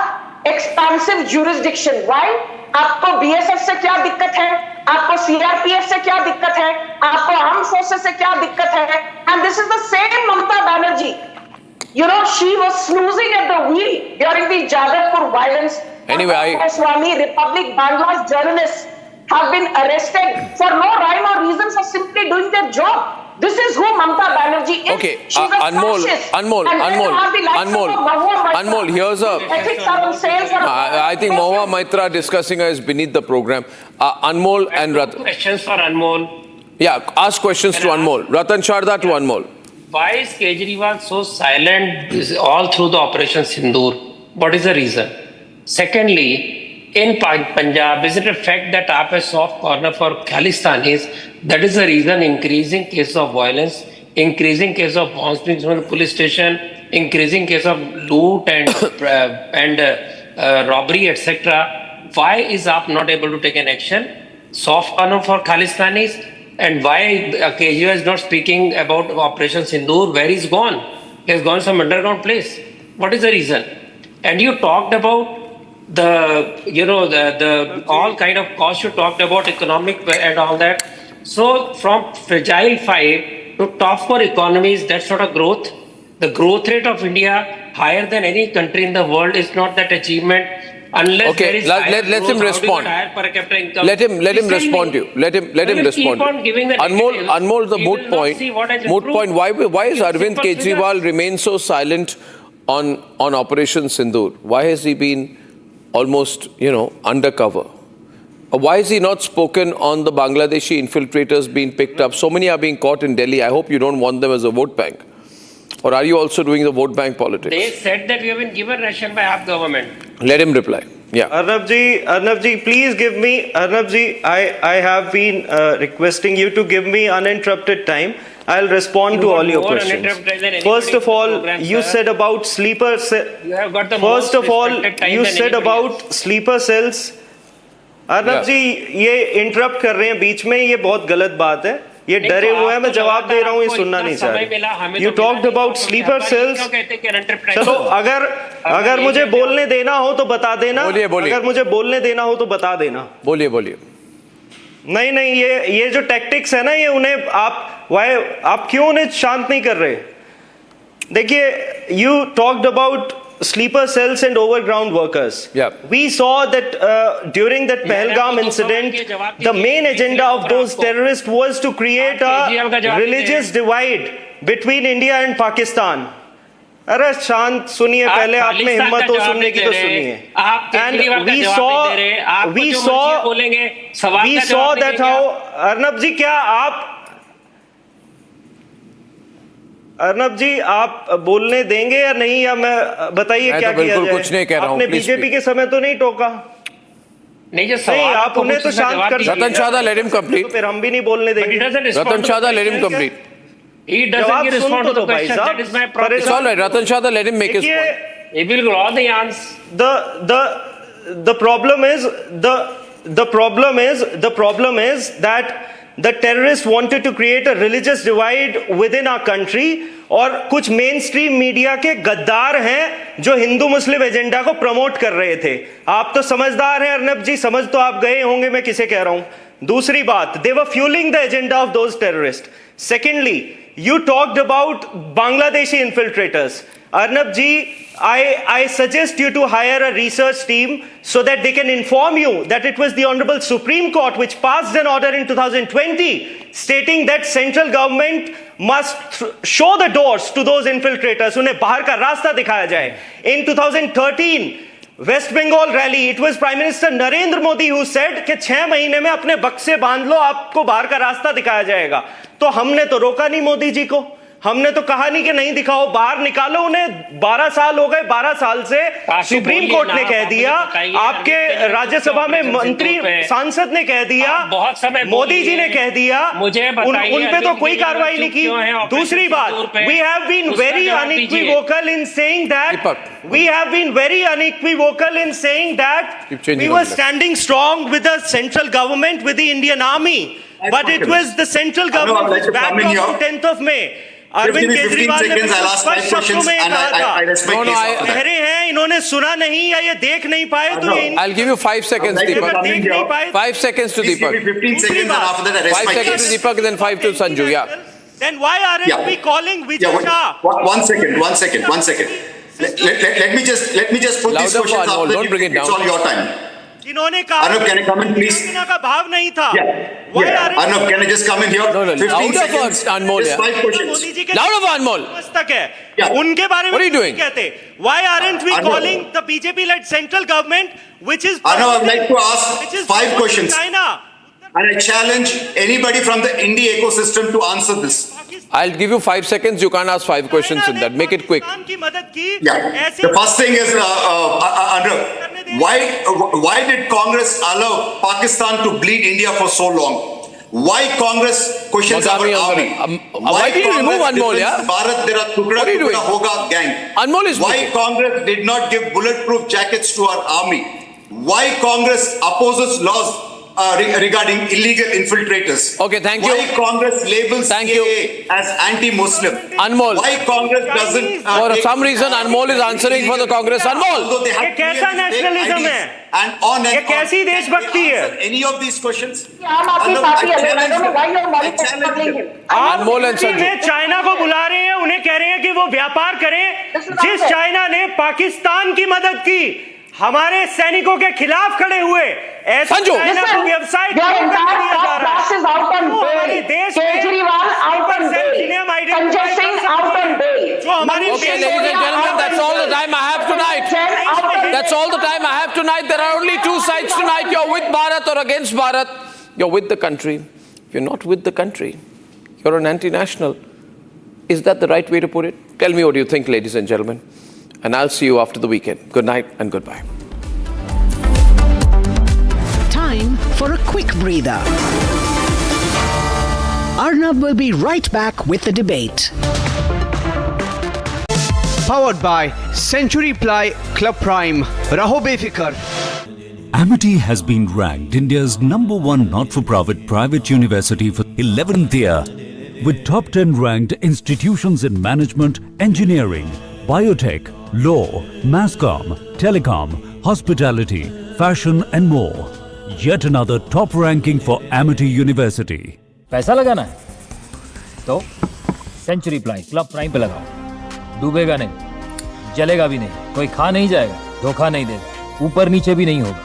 S10: expansive jurisdiction. Why? आपको BSF से क्या दिक्कत है? आपको CRPF से क्या दिक्कत है? आपको armed forces से क्या दिक्कत है? And this is the same Mamta Banerjee. You know, she was snoozing at the wheel during the Jagatpur violence.
S1: Anyway,
S10: Swami Republic Bangladesh journalists have been arrested for no rhyme or reason for simply doing their job. This is who Mamta Banerjee is.
S1: Okay,
S10: she's a fascist.
S1: Anmol, here's a...
S10: Ethics are on sale for
S1: I think Mahua Maitra discussing her is beneath the program. Anmol and Ratan.
S8: Questions for Anmol.
S1: Yeah, ask questions to Anmol. Ratan Sharda to Anmol.
S8: Why is Kejriwal so silent all through the Operation Sindoor? What is the reason? Secondly, in Punjab, is it a fact that aap a soft corner for Khalistanis? That is the reason increasing case of violence, increasing case of bombs being thrown in the police station, increasing case of loot and robbery, etc. Why is aap not able to take an action? Soft corner for Khalistanis? And why Kejriwal is not speaking about Operation Sindoor? Where he's gone? He has gone some underground place. What is the reason? And you talked about the all kind of costs you talked about, economic and all that. So from fragile 5 to top 4 economies, that's not a growth. The growth rate of India higher than any country in the world is not that achievement. Unless there is
S1: let him respond. Let him respond to you. Let him respond. Anmol, the moot point. Why is Arvind Kejriwal remain so silent on Operation Sindoor? Why has he been almost, undercover? Why is he not spoken on the Bangladeshi infiltrators being picked up? So many are being caught in Delhi. I hope you don't want them as a vote bank. Or are you also doing the vote bank politics?
S8: They said that we have been given ration by our government.
S1: Let him reply. Yeah.
S15: Arnabji, please give me, Arnabji, I have been requesting you to give me uninterrupted time. I'll respond to all your questions. First of all, you said about sleeper cells. First of all, you said about sleeper cells. Arnab जी ये interrupt कर रहे हैं बीच में, ये बहुत गलत बात है, ये डरे हुए हैं, मैं जवाब दे रहा हूँ, ये सुनना नहीं चाह रहे. You talked about sleeper cells. चलो अगर मुझे बोलने देना हो तो बता देना. अगर मुझे बोलने देना हो तो बता देना.
S1: बोलिए.
S15: नहीं ये जो टैक्टिक्स है ना, ये उन्हें आप क्यों उन्हें शांत नहीं कर रहे? देखिए, you talked about sleeper cells and overground workers.
S1: Yeah.
S15: We saw that during that Pahalgam incident, the main agenda of those terrorists was to create a religious divide between India and Pakistan. अरे शांत सुनिए पहले, आप में हिम्मत हो सुनने की तो सुनिए. And we saw that how, Arnab जी क्या आप अर्नब जी आप बोलने देंगे या नहीं, या मैं बताइए क्या किया जाए?
S1: कुछ नहीं कह रहा हूं,
S15: आपने बीजेपी के समय तो नहीं टोका?
S8: नहीं,
S15: आप उन्हें तो शांत कर सकते हैं।
S1: रतन शादा, let him complete.
S15: फिर हम भी नहीं बोलने देंगे।
S1: Ratan Shada, let him complete.
S8: He doesn't respond to the question. That is my problem.
S1: It's all right. Ratan Shada, let him make his point.
S8: He will draw the answers.
S15: The problem is that the terrorists wanted to create a religious divide within our country, और कुछ main stream media के गद्दार हैं जो हिंदू मुस्लिम agenda को promote कर रहे थे। आप तो समझदार हैं अर्नब जी, समझ तो आप गए होंगे मैं किसे कह रहा हूं। दूसरी बात, they were fuelling the agenda of those terrorist. Secondly, you talked about Bangladeshi infiltrators. Arnab ji, I suggest you to hire a research team so that they can inform you that it was the Honorable Supreme Court which passed an order in 2020 stating that central government must show the doors to those infiltrators. उन्हें बाहर का रास्ता दिखाया जाए. In 2013, West Bengal rally, it was prime minister Narendra Modi who said कि 6 महीने में अपने बक्से बांध लो, आपको बाहर का रास्ता दिखाया जाएगा। तो हमने तो रोका नहीं मोदी जी को, हमने तो कहा नहीं कि नहीं दिखाओ, बाहर निकालो उन्हें। 12 साल हो गए, 12 साल से सुप्रीम कोर्ट ने कह दिया, आपके राज्यसभा में मंत्री सांसद ने कह दिया, बहुत समय मोदी जी ने कह दिया, मुझे उन पे तो कोई कार्रवाई नहीं की। दूसरी बात, we have been very unequivocal in saying that we were standing strong with the central government, with the Indian army, but it was the central government which backed off on 10th of May. Arvind Kejriwal ने स्पष्ट शब्दों में कहा था, ठहरे हैं, इन्होंने सुना नहीं या ये देख नहीं पाए, तो
S1: I'll give you 5 seconds, Deepak.
S15: देख नहीं पाए।
S1: 5 seconds to Deepak. 5 seconds to Deepak, then 5 to Sanju. Yeah.
S15: Then why aren't we calling Vijay Shah?
S13: One second. Let me just put these questions up.
S1: Don't bring it down.
S13: It's all your time.
S15: जिन्होंने कहा
S13: Arnab, can I come in, please?
S15: का भाव नहीं था।
S13: Arnab, can I just come in here?
S1: No,
S13: 15 seconds.
S1: Anmol,
S13: Just 5 questions.
S1: Louder for Anmol.
S15: तक है, उनके बारे में
S1: What are you doing?
S15: कहते? Why aren't we calling the BJP-led central government, which is
S13: Arnab, I'd like to ask 5 questions.
S15: China?
S13: And I challenge anybody from the Indie ecosystem to answer this.
S1: I'll give you 5 seconds. You can't ask 5 questions in that. Make it quick.
S13: Yeah. The first thing is, why did Congress allow Pakistan to bleed India for so long? Why Congress questions our army?
S1: Why did you remove Anmol? Yeah.
S13: Bharat tera tukda tukda hoga gang.
S1: Anmol is
S13: why
S1: speaking.
S13: Congress did not give bulletproof jackets to our army? Why Congress opposes laws regarding illegal infiltrators?
S1: Okay, thank you.
S13: Why Congress labels CAA as anti-Muslim?
S1: Anmol.
S13: Why Congress doesn't?
S1: For some reason, Anmol is answering for the Congress. Anmol.
S15: ये कैसा nationalism है?
S13: And on
S15: ये कैसी देशभक्ति है?
S13: Any of these questions?
S1: Anmol and Sanju.
S15: China को बुला रहे हैं, उन्हें कह रहे हैं कि वो व्यापार करें। जिस चाइना ने पाकिस्तान की मदद की, हमारे सैनिकों के खिलाफ खड़े हुए, ऐसे चाइना को व्यवसाय हमारे देश
S1: Okay, ladies and gentlemen, that's all the time I have tonight. That's all the time I have tonight. There are only 2 sides tonight. You're with Bharat or against Bharat. You're with the country. If you're not with the country, you're an anti-national. Is that the right way to put it? Tell me what you think, ladies and gentlemen. And I'll see you after the weekend. Good night and goodbye.
S11: Time for a quick breather. Arnab will be right back with the debate.
S3: Powered by Century Ply Club Prime. Raho befikar.
S14: Amity has been ranked India's #1 not-for-profit private university for 11th year, with top 10 ranked institutions in management, engineering, biotech, law, mass comm, telecom, hospitality, fashion and more. Yet another top ranking for Amity University.
S17: पैसा लगाना है तो century ply club prime पे लगाओ, डूबेगा नहीं, जलेगा भी नहीं, कोई खा नहीं जाएगा, धोखा नहीं देगा, ऊपर नीचे भी नहीं होगा।